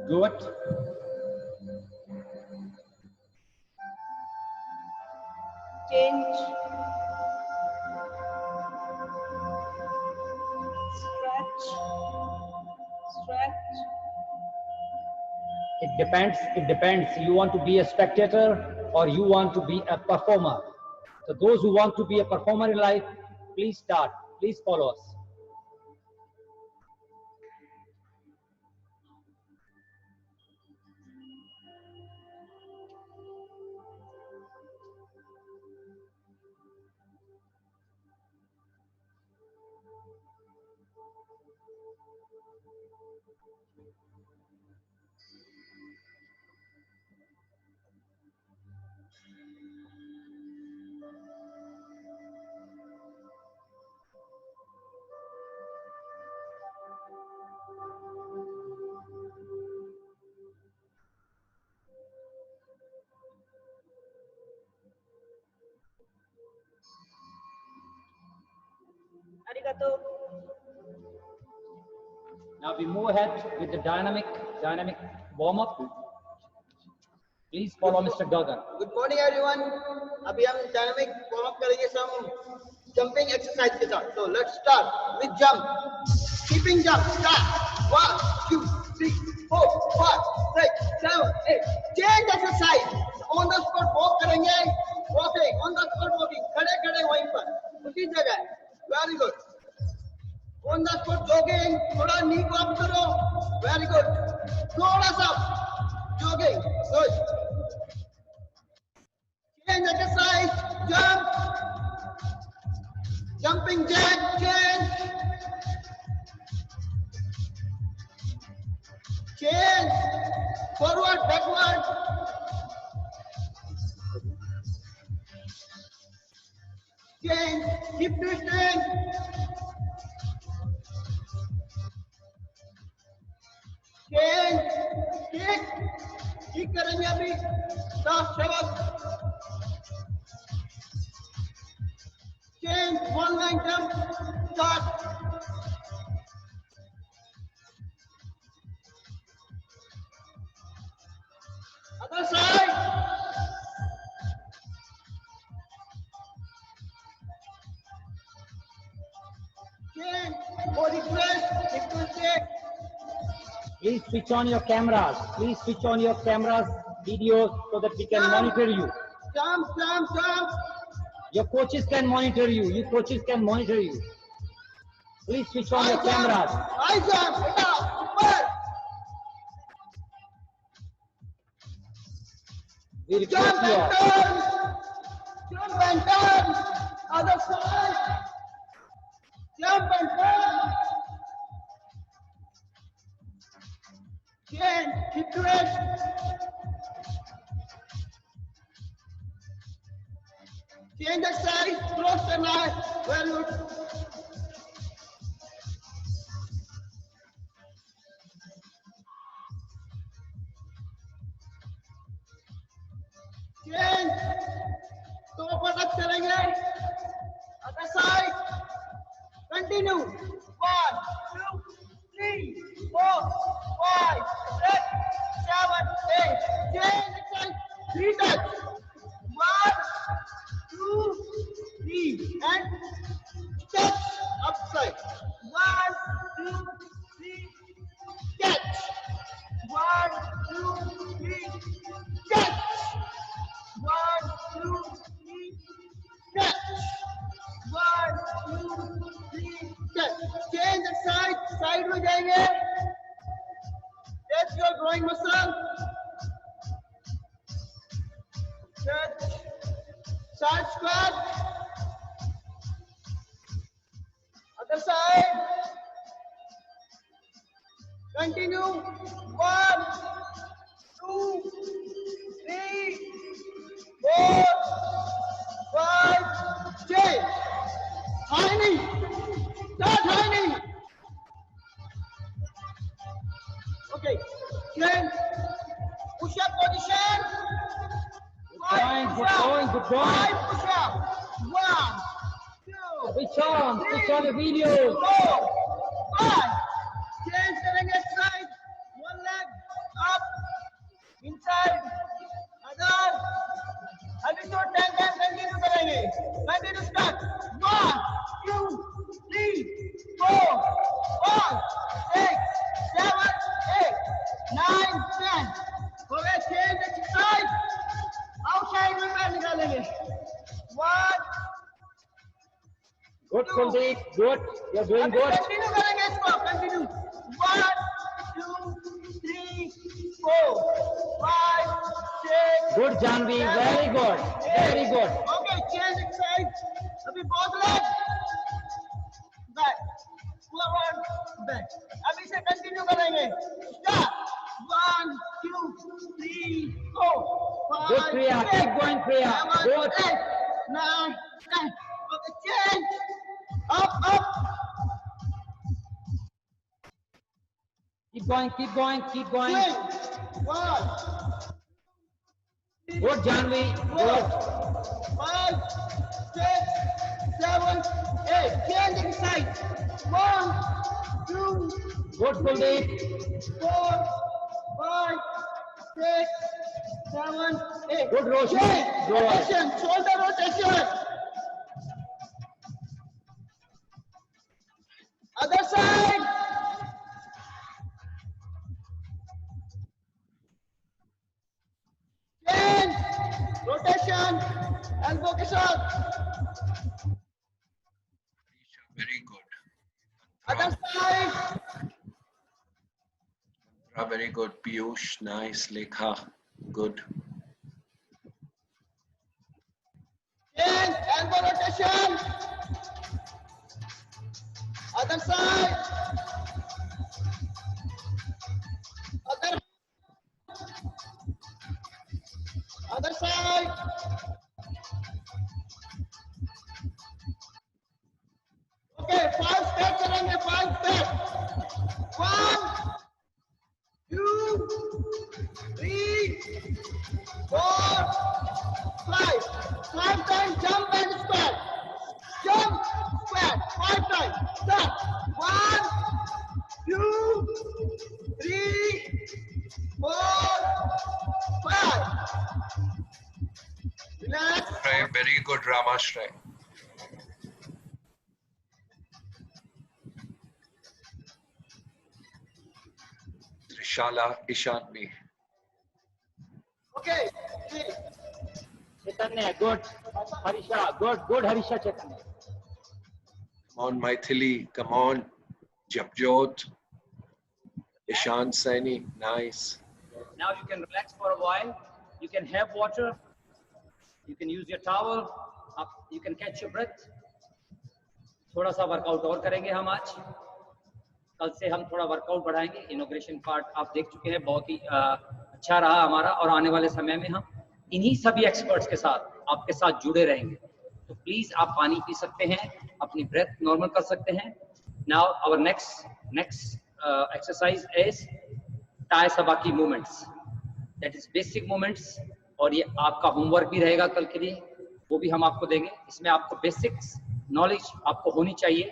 Good. Change. Stretch. Stretch. It depends. You want to be a spectator or you want to be a performer. So those who want to be a performer in life, please start. Please follow us. Arigato. Now we move ahead with the dynamic warm-up. Please follow Mr. Gagan. Good morning everyone. अभी हम dynamic warm up करेंगे some jumping exercise के साथ. So let's start with jump. Keeping jump. Start. 1, 2, 3, 4, 5, 6, 7, 8. Change exercise. On the spot walk करेंगे. Walking. On the spot walking. खड़े खड़े वहीं पर. उसी जगह. Very good. On the spot jogging. थोड़ा knee को up करो. Very good. थोड़ा सा jogging. Good. Change exercise, jump, jumping jack, change, forward, backward, change, keep twisting, change, kick करेंगे अभी, stop, shabak. Change, one line jump, start. Other side. Change, body press, equal check. Please switch on your cameras. Please switch on your cameras, videos, so that we can monitor you. Jump, jump, jump. Your coaches can monitor you. You coaches can monitor you. Please switch on your cameras. High jump, beta, super. We request Jump you and all. turn. Jump and turn. Other side. Jump and turn. Change, keep twist. Change the side, close the knife. Very good. Change. तो पटक करेंगे. Other side. Continue. 1, 2, 3, 4, 5, 6, 7, 8. Change the side. 3 touch. 1, 2, 3, and catch upside. 1, 2, 3, catch. 1, 2, 3, catch. 1, 2, 3, catch. 1, 2, 3, catch. Change the side. Side में जाएंगे. That's your drawing muscle. Catch. Side squat. Other side. Continue. 1, 2, 3, 4, 5. Change. High knee. Start high knee. Okay. Change. Push up position. Good going, good going. 5 push-up. 1, 2, Switch on the video. 4, 5. Change करेंगे side. One leg up, inside, other. अभी तो 10 times continue करेंगे. Continue start. 1, 2, 3, 4, 5, 6, 7, 8, 9, 10. हो गया. Change exercise. Outside में पैर निकालेंगे. 1. Good, Kuldeep. Good. You're doing good. Continue करेंगे इसको. Continue. 1, 2, 3, 4, 5, 6. Good, Janvi. Very good. Very good. Okay, change exercise. अभी both legs. Back. Okay, start. 1, 2, 3, 4, 5, Good, Priya. 6, Keep going, Priya. 7, Good. 8, 9, 10. Okay, change. Up, up. Keep going, keep going, keep going. Swing. 1, Good, Janvi. 4, Good. 5, 6, 7, 8. Changing side. 1, 2, Good, Kuldeep. 4, 5, 6, 7, 8. Good, Roshni. Change. Good. Rotation. Shoulder rotation. Other side. Change. Rotation. Elbow ke saath. Very good. Other side. Very good. Piyush, nice. Lekha, good. Change. Elbow rotation. Other side. Other side. Okay, 5 steps करेंगे, 5 steps. 1, 2, 3, 4, 5. 5 times jump and squat. Jump, squat. 5 times. Start. 1, 2, 3, 4, 5. Relax. Very good, Ramashray. Trishala Ishanbi. Okay. 3. Chaitanya, good. Harisha, good, good, Harisha, Chaitanya. Come on, Maithili. Come on. Japjot. Ishan Saini. Nice. Now you can relax for a while. You can have water. You can use your towel. You can catch your breath. थोड़ा सा workout और करेंगे हम आज. कल से हम थोड़ा वर्कआउट बढ़ाएंगे. इनॉग्रेशन पार्ट आप देख चुके हैं, बहुत ही अच्छा रहा हमारा, और आने वाले समय में हम इन्हीं सभी एक्सपर्ट्स के साथ आपके साथ जुड़े रहेंगे. तो प्लीज आप पानी पी सकते हैं, अपनी ब्रेथ नॉर्मल कर सकते हैं. Now our next exercise is tai sabaki movements. That is basic movements, और ये आपका होमवर्क भी रहेगा कल के लिए, वो भी हम आपको देंगे. इसमें आपको बेसिक्स नॉलेज आपको होनी चाहिए.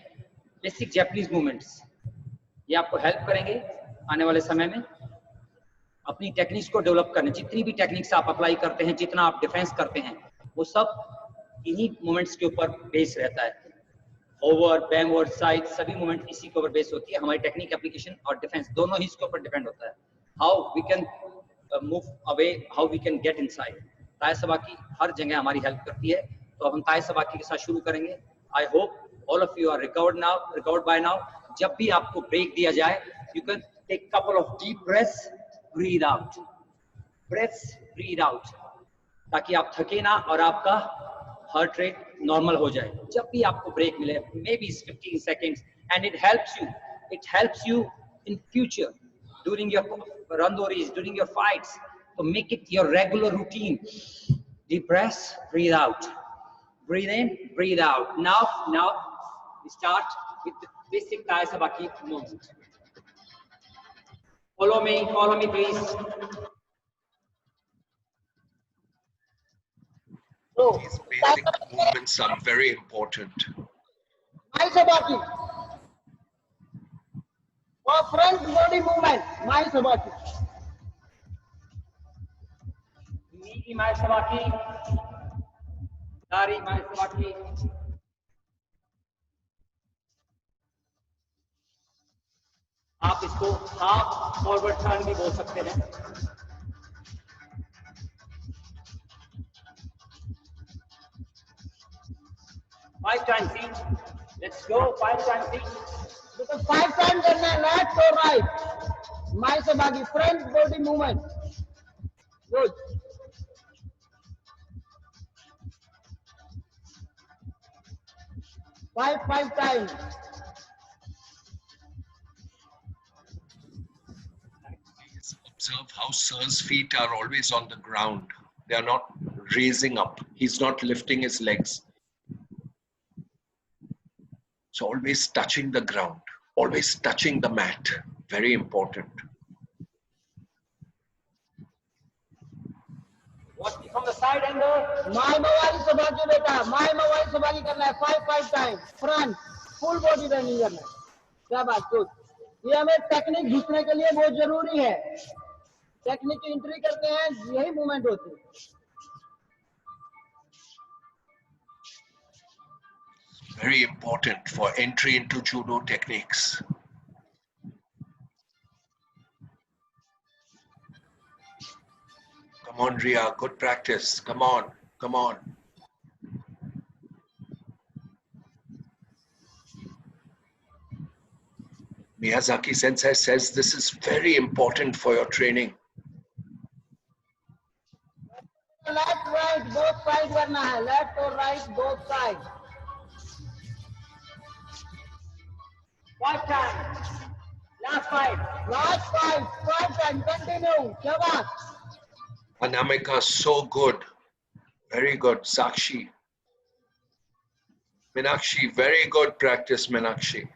बेसिक जैपनीज मूवमेंट्स ये आपको हेल्प करेंगे आने वाले समय में अपनी टेक्निक्स को डेवलप करने. जितनी भी टेक्निक्स आप अप्लाई करते हैं, जितना आप डिफेंस करते हैं, वो सब इन्हीं मूवमेंट्स के ऊपर बेस रहता है. ओवर, बैकवर्ड, साइड, सभी मूवमेंट इसी के ऊपर बेस होती है. हमारी टेक्निक एप्लीकेशन और डिफेंस दोनों ही इसके ऊपर डिपेंड होता है. How we can move away, how we can get inside. ताय सबाकी हर जगह हमारी हेल्प करती है. तो अब हम ताय सबाकी के साथ शुरू करेंगे. I hope all of you are recovered by now. जब भी आपको ब्रेक दिया जाए, you can take couple of deep breaths, breathe out, breathe out, ताकि आप थके ना और आपका हार्ट रेट नॉर्मल हो जाए. जब भी आपको ब्रेक मिले, may be 15 seconds, and it helps you in future during your randoris, during your fights. So make it your regular routine. Deep breaths, breathe out, breathe in, breathe out. Now we start with the basic Thai Sabaki movement. Follow me please. So, These basic movements are very important. Thai Sabaki. For front body movement, Thai Sabaki. Knee Mai Sabaki, Dari Mai Sabaki. आप इसको half forward turn भी बोल सकते हैं. Five times each. Let's go. 5 times each. Because 5 times करना है, left or right. Mai Sabaki, front body movement. Good. Five times. Observe how Sir's feet are always on the ground. They are not raising up. He's not lifting his legs. So always touching the ground, always touching the mat. Very important. Watch from the side angle. My mawali sabaki beta. My mawali sabaki करना है 5 times. Front. Full body running करना है. क्या बात good. ये हमें technique घुसने के लिए बहुत जरूरी है. टेक्निक की एंट्री करते हैं यही मूवमेंट होती है. Very important for entry into judo techniques. Come on, Ria, good practice. Come on, come on. Miyazaki Sensei says this is very important for your training. Left, right, both sides करना है. Left और right, both sides. 5 times. Last 5. Last 5. 5 times. Continue. क्या बात? Anamika, so good. Very good. Sakshi. Meenakshi, very good practice, Meenakshi.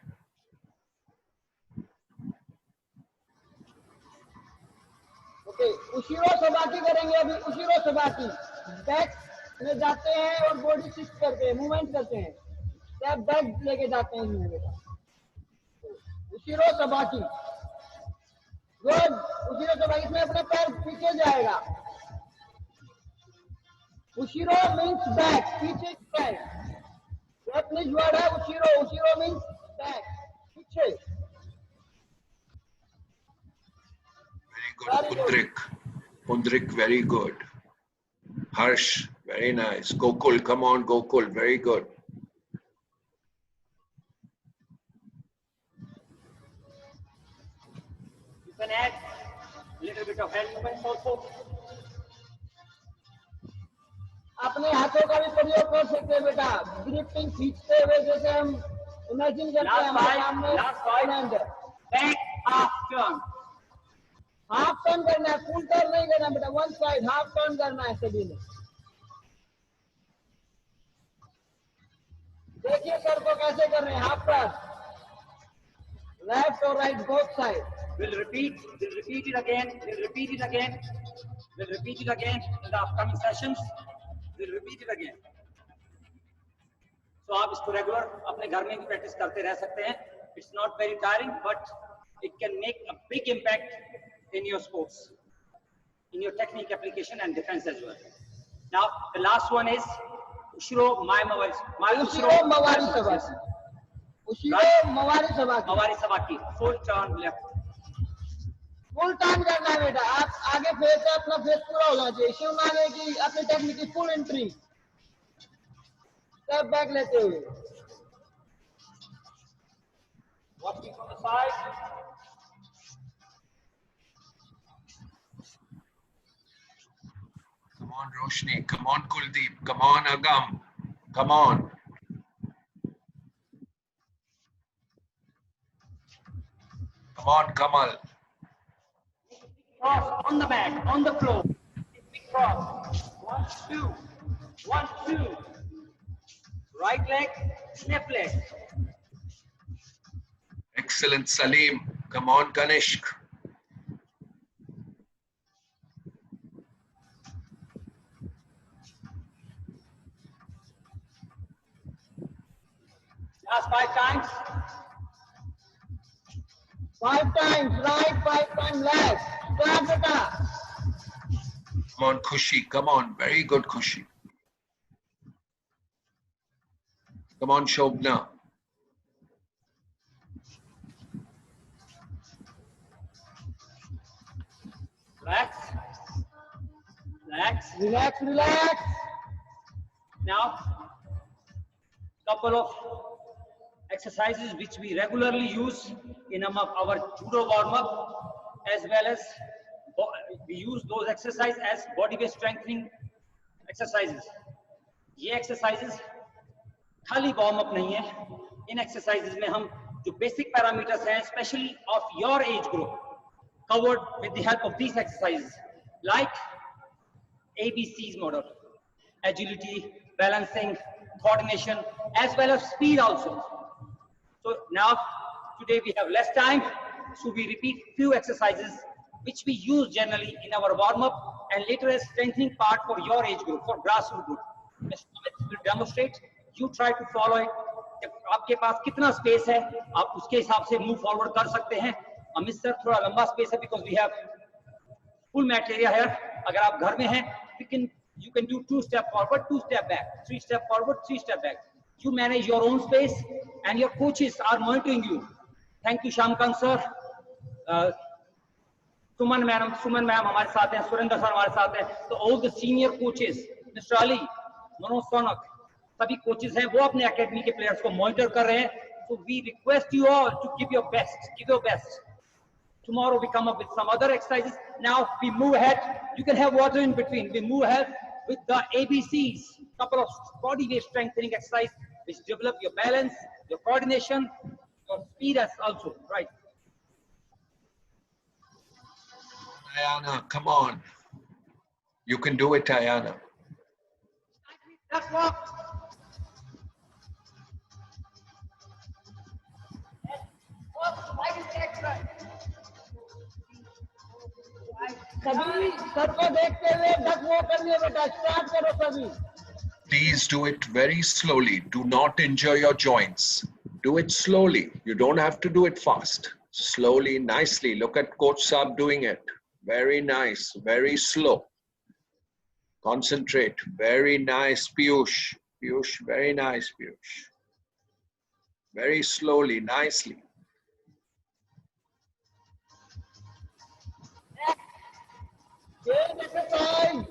Okay, उशिरो सबाकी करेंगे अभी. उशिरो सबाकी. Back में जाते हैं और बॉडी शिफ्ट करते हैं, मूवमेंट करते हैं. स्टेप बैक लेके जाते हैं बेटा. उशिरो सबाकी. गुड. उशिरो सबाकी में अपना पैर पीछे जाएगा. उशिरो मीन्स बैक, पीछे बैक. Japanese word है उशिरो. उशिरो मीन्स बैक, पीछे. Very good. Pundrik. Pundrik, very good. Harsh, very nice. Gokul, come on, Gokul, very good. You can add a little bit of hand movements also. अपने हाथों का भी प्रयोग कर सकते हैं बेटा. ग्रिपिंग खींचते हुए जैसे हम इमेजिन करते हैं हमारे सामने. Back half turn. Half turn करना है, फुल टर्न नहीं करना बेटा. वन साइड हाफ टर्न करना है सभी ने. देखिए सर को कैसे कर रहे हैं. Half turn. लेफ्ट और right both side. We'll repeat it again. We'll repeat it again. We'll repeat it again in the upcoming sessions. We'll repeat it again. So आप इसको रेगुलर अपने घर में भी प्रैक्टिस करते रह सकते हैं. It's not very tiring, but it can make a big impact in your sports, in your technique application and defense as well. Now the last one is Ushiro Mawari. Ushiro Mawari Sabaki. Ushiro Mawari Sabaki. Mawari Sabaki. Full turn left. Full turn करना है बेटा. आप आगे face है, अपना face पूरा होना चाहिए. शिव माने की अपनी टेक्निक की फुल एंट्री. स्टेप बैक लेते हुए. Watching from the side. Come on, Roshni. Come on, Kuldeep. Come on, Agam. Come on. Come on, Kamal. Cross on the mat, on the floor. Big cross. 1, 2. 1, 2. Right leg, left leg. Excellent, Salim. Come on, Kanishk. Last 5 times. 5 times right, 5 times left. Start beta. Come on, Khushi. Come on. Very good, Khushi. Come on, Shobna. Relax. Relax. Relax, relax. Now, couple of exercises which we regularly use in our judo warm-up, as well as we use those exercises as body weight strengthening exercises. ये exercises खाली warm-up नहीं है. इन exercises में हम जो basic parameters हैं, especially of your age group, covered with the help of these exercises, like ABCs model: agility, balancing, coordination, as well as speed also. So now, today we have less time, so we repeat few exercises which we use generally in our warm-up and later as strengthening part for your age group, for grassroots group. Mr. Amit will demonstrate. You try to follow it. जब आपके पास कितना space है, आप उसके हिसाब से move forward कर सकते हैं. अमित सर थोड़ा लंबा स्पेस है because we have full mat area here. अगर आप घर में हैं, you can do 2 step forward, 2 step back, 3 step forward, 3 step back. You manage your own space, and your coaches are monitoring you. Thank you, Shamkan sir. Suman ma'am हमारे साथ हैं, Surendra sir हमारे साथ हैं. So all the senior coaches, Mr. Ali, Manoj Sonak, सभी coaches हैं, वो अपने academy के players को monitor कर रहे हैं. So we request you all to give your best. Give your best. Tomorrow we come up with some other exercises. Now we move ahead. You can have water in between. We move ahead with the ABCs, couple of body weight strengthening exercise, which develop your balance, your coordination, your speed as also, right? Ayana, come on. You can do it, Ayana. Let's walk. सभी sir को देखते हुए duck walk करनी है बेटा. Start करो सभी. Please do it very slowly. Do not injure your joints. Do it slowly. You don't have to do it fast. Slowly, nicely. Look at Coach Saab doing it. Very nice. Very slow. Concentrate. Very nice, Piyush. Piyush, very nice, Piyush. Very slowly, nicely. Change exercise.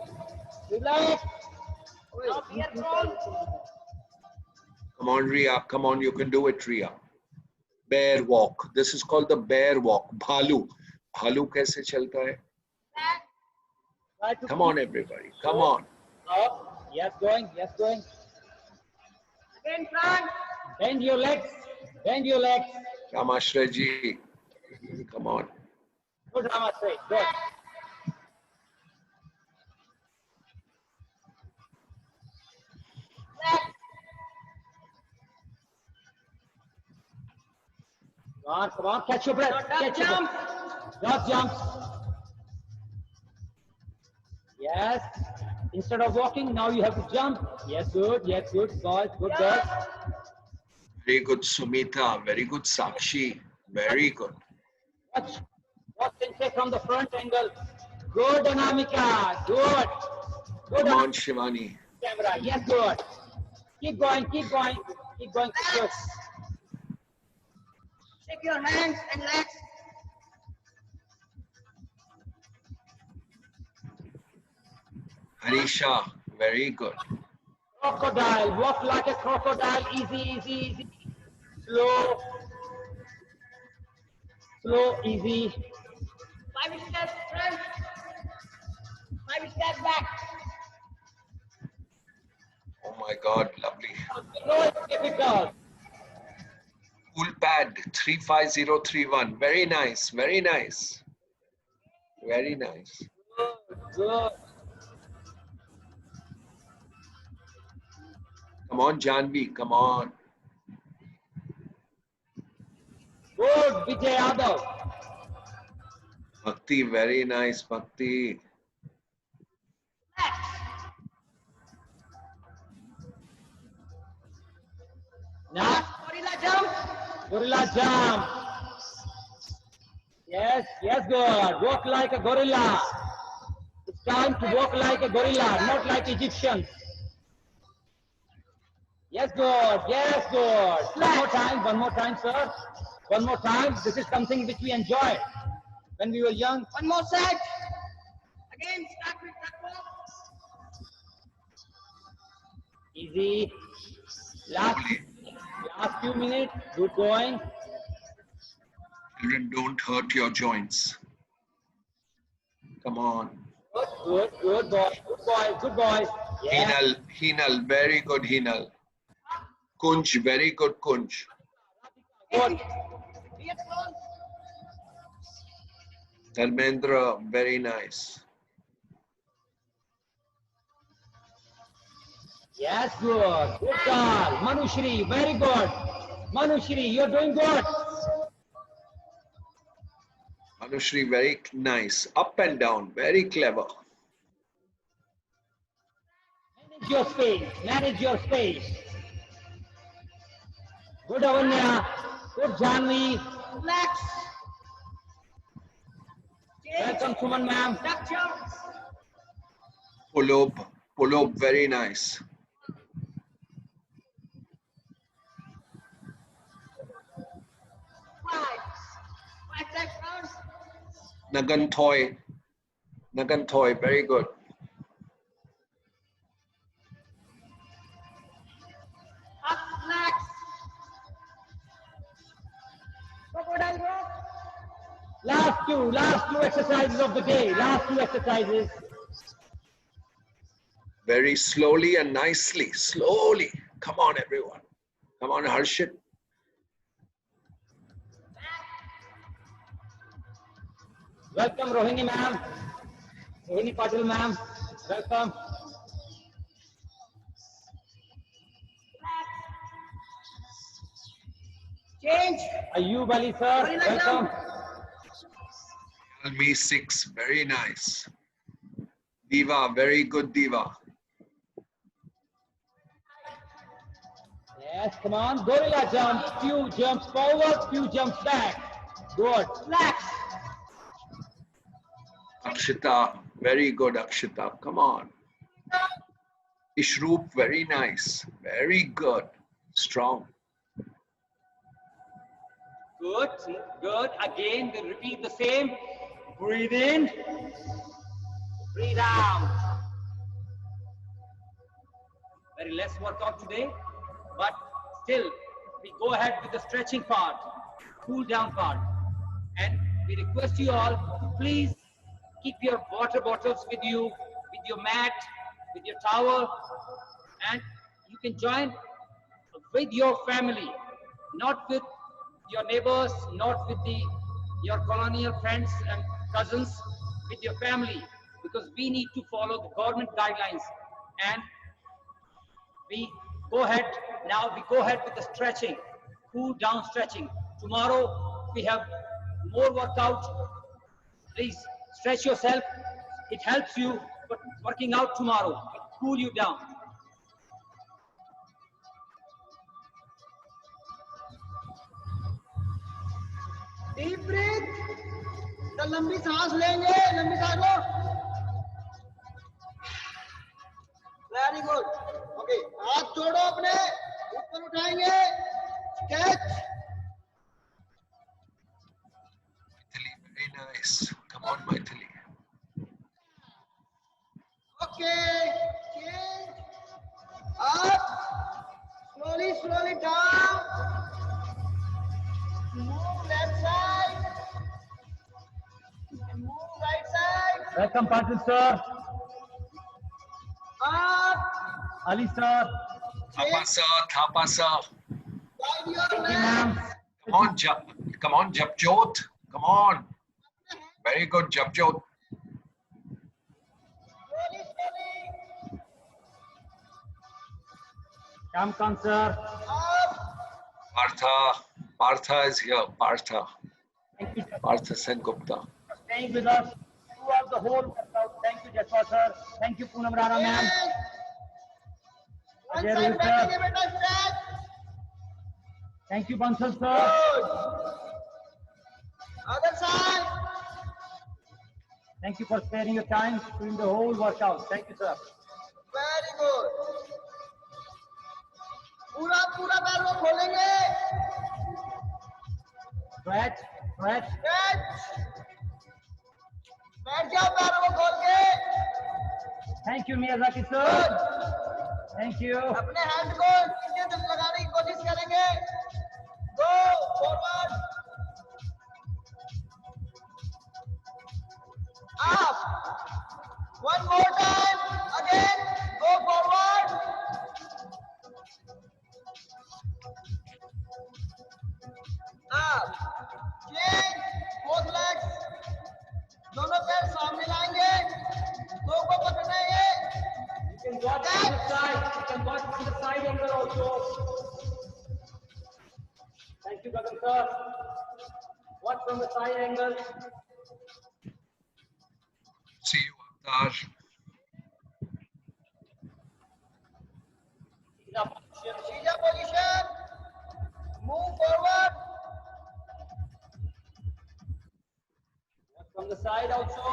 Relax. Come on, Ria. Come on, you can do it, Ria. Bear walk. This is called the bear walk. Bhalu. Bhalu kaise chalta hai? Come on, everybody. Come on. Up. Yes, going. Yes, going. Again, front. Bend your legs. Bend your legs. Ramashray ji. Come on. Good, Ramashray. Good. Come on, catch your breath. Catch jump. Not jump. Yes. Instead of walking, now you have to jump. Yes, good. Yes, good. Boys, good boys. Very good, Sumita. Very good, Sakshi. Very good. Watch and from the front angle. Good, Anamika. Good. Good. Come on, Shivani. Camera. Yes, good. Keep going. Keep going. Keep going. Good. Shake your hands and legs. Harisha, very good. Crocodile. Walk like a crocodile. Easy, easy, easy. Slow. Slow, easy. 5 steps front. 5 steps back. Oh my God, lovely. No, it's difficult. Full pad 35031. Very nice. Very nice. Very nice. Good. Come on, Janvi. Come on. Good, Vijay Yadav. Bhakti, very nice, Bhakti. Now, gorilla jump. Gorilla jump. Yes, yes, good. Walk like a gorilla. It's time to walk like a gorilla, not like Egyptians. Yes, good. Yes, good. One more time, sir. One more time. This is something which we enjoyed when we were young. One more set. Again, start with that walk. Easy. Last few minutes. Good going. Children, don't hurt your joints. Come on. Good, good boy. Good boy. Good boy. Yeah. Hinal, very good, Hinal. Kunj, very good, Kunj. Good. Dharmendra, very nice. Yes, good. Good girl. Manushri, very good. Manushri, you're doing good. Anushri, very nice. Up and down, very clever. Manage your space. Manage your space. Good, Avanya. Good, Janvi. Relax. Welcome, Suman ma'am. Duck jumps. Pulob, very nice. Five seconds. Nagantoy, very good. Up, relax. Crocodile rope. Last two exercises of the day. Last two exercises. Very slowly and nicely. Slowly. Come on, everyone. Come on, Harshit. Welcome, Rohini ma'am. Rohini Patil ma'am. Welcome. Change. Ayub Ali sir. Welcome. Me 6, very nice. Diva, very good Diva. Yes, come on. Gorilla jump. Few jumps forward, few jumps back. Good. Relax. Akshita, very good Akshita. Come on. Ishroop, very nice. Very good. Strong. Good. Good. Again, we repeat the same. Breathe in. Breathe out. Very less workout today, but still we go ahead with the stretching part, cool down part. And we request you all to please keep your water bottles with you, with your mat, with your towel, and you can join with your family, not with your neighbors, not with your colonial friends and cousins, with your family, because we need to follow the government guidelines. And we go ahead with the stretching, cool down stretching. Tomorrow we have more workout. Please stretch yourself. It helps you, but working out tomorrow will cool you down. Deep breath तो लंबी सांस लेंगे लंबी सांस लो very good okay हाथ जोड़ो अपने ऊपर उठाएंगे stretch Very nice. Come on, Maithili. Okay, change. Up. Slowly down. Move left side. Move right side. Welcome, Patil sir. Up. Ali sir. Thapa sir. Guide your left. Come on, Japjot. Come on. Very good, Japjot. Slowly. Shamkan sir. Up. Partha is here. Partha Thank you. Sengupta. Staying with us throughout the whole workout. Thank you, Jaswal sir. Thank you, Poonam Rana ma'am. One Ajay side Rohit sir. बैठेंगे बेटा stretch Thank you, Bansal sir. Other side Thank you for sparing your time during the whole workout. Thank you, sir. Very good पूरा पैर को खोलेंगे Stretch. Stretch बैठ जाओ पैरों को खोल के Thank you, Miyazaki sir. Thank you. अपने हैंड को नीचे तक लगाने की कोशिश करेंगे go forward up one more time again go forward up change both legs sir. Watch from the side angle. See you, Avtar. Sija position. Move forward. Watch from the side also.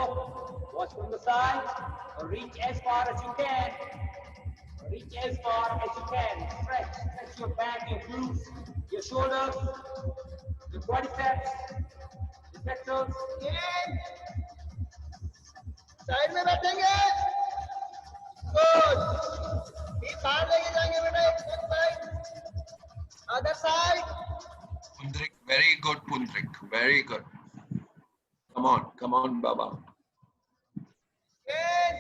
Watch from the side. Reach as far as you can. Reach as far as you can. Stretch your back, your glutes, your shoulders, your quadriceps, your pectorals. Side में बैठेंगे. Good. ये बाहर लेके जाएंगे बेटा. एक side. Other side. Pundrik, very good, Pundrik. Very good. Come on, Baba. Good.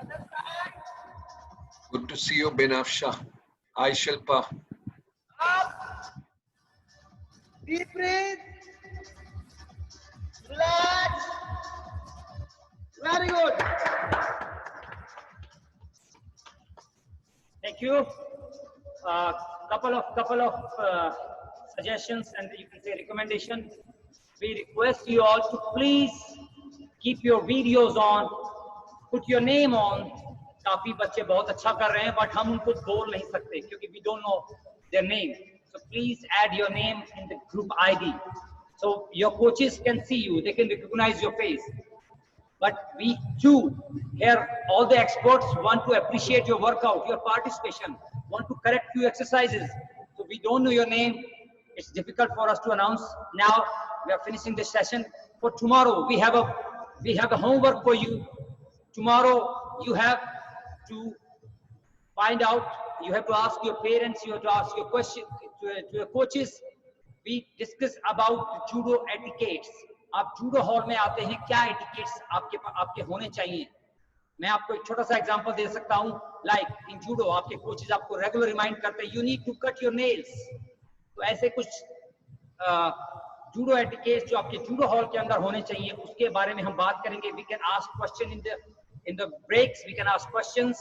Other side. Good to see you, Binafsha. Hi, Shilpa. Up. Deep breathe. Relax. Very good. Thank you. Couple of suggestions and you can say recommendation. We request you all to please keep your videos on, put your name on. काफी बच्चे बहुत अच्छा कर रहे हैं, but हम उनको बोल नहीं सकते क्योंकि we don't know their name. So please add your name in the group ID. So your coaches can see you, they can recognize your face. But we too, here all the experts want to appreciate your workout, your participation, want to correct few exercises. So we don't know your name. It's difficult for us to announce. Now we are finishing this session. For tomorrow, we have a homework for you. Tomorrow you have to find out, you have to ask your parents, you have to ask your question to your coaches. We discuss about judo etiquettes. आप judo hall में आते हैं, क्या etiquettes आपके होने चाहिए. मैं आपको एक छोटा सा एग्जांपल दे सकता हूँ. Like in judo, आपके coaches आपको regular remind करते हैं, you need to cut your nails. तो ऐसे कुछ judo etiquettes जो आपके judo hall के अंदर होने चाहिए, उसके बारे में हम बात करेंगे. We can ask question in the breaks, we can ask questions.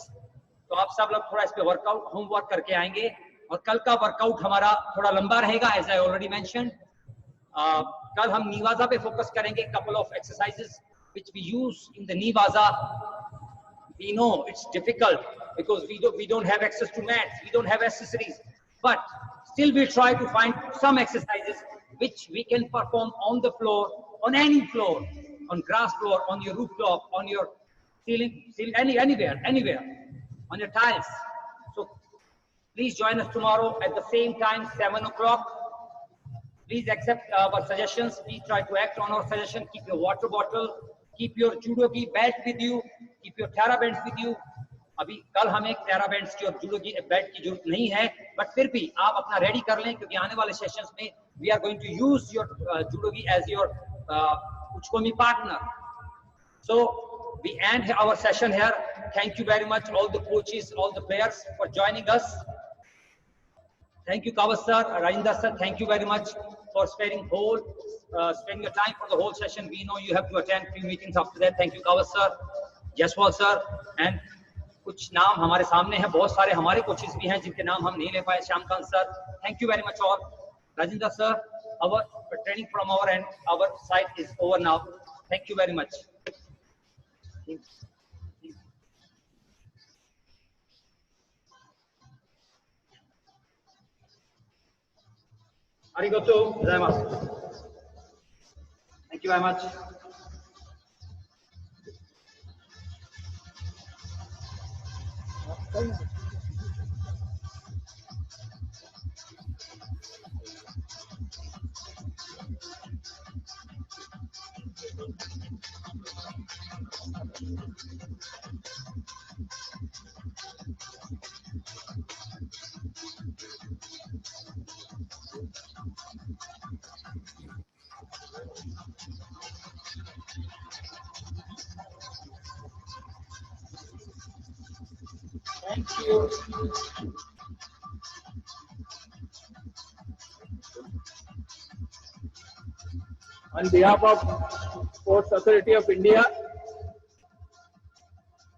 तो आप सब लोग थोड़ा इस पे वर्कआउट होमवर्क करके आएंगे. और कल का वर्कआउट हमारा थोड़ा लंबा रहेगा, as I already mentioned. कल हम नीवाजा पे फोकस करेंगे. Couple of exercises which we use in the Nivaza. We know it's difficult because we don't have access to mats, we don't have accessories, but still we try to find some exercises which we can perform on the floor, on any floor, on grass floor, on your rooftop, on your ceiling, anywhere, on your tiles. So please join us tomorrow at the same time, 7 o'clock. Please accept our suggestions. Please try to act on our suggestion. Keep your water bottle, keep your judo ki belt with you, keep your TheraBands with you. अभी कल हमें TheraBands की और judo की belt की जरूरत नहीं है, but फिर भी आप अपना ready कर लें क्योंकि आने वाले sessions में we are going to use your judo gi as your uchkomi partner. So we end our session here. Thank you very much, all the coaches, all the players for joining us. Thank you, Kawas sir, Rajinder sir. Thank you very much for spending your time for the whole session. We know you have to attend few meetings after that. Thank you, Kawas sir, Jaswal sir, and कुछ नाम हमारे सामने हैं. बहुत सारे हमारे coaches भी हैं जिनके नाम हम नहीं ले पाए. Shyamkant sir, thank you very much all. Rajinder sir, our training from our end, our site is over now. Thank you very much. Arigato gozaimasu. Thank you very much. Thank you. On behalf of Sports Authority of India,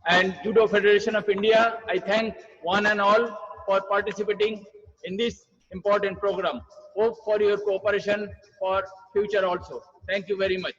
And Judo Federation of India, I thank one and all for participating in this important program. Hope for your cooperation for future also. Thank you very much.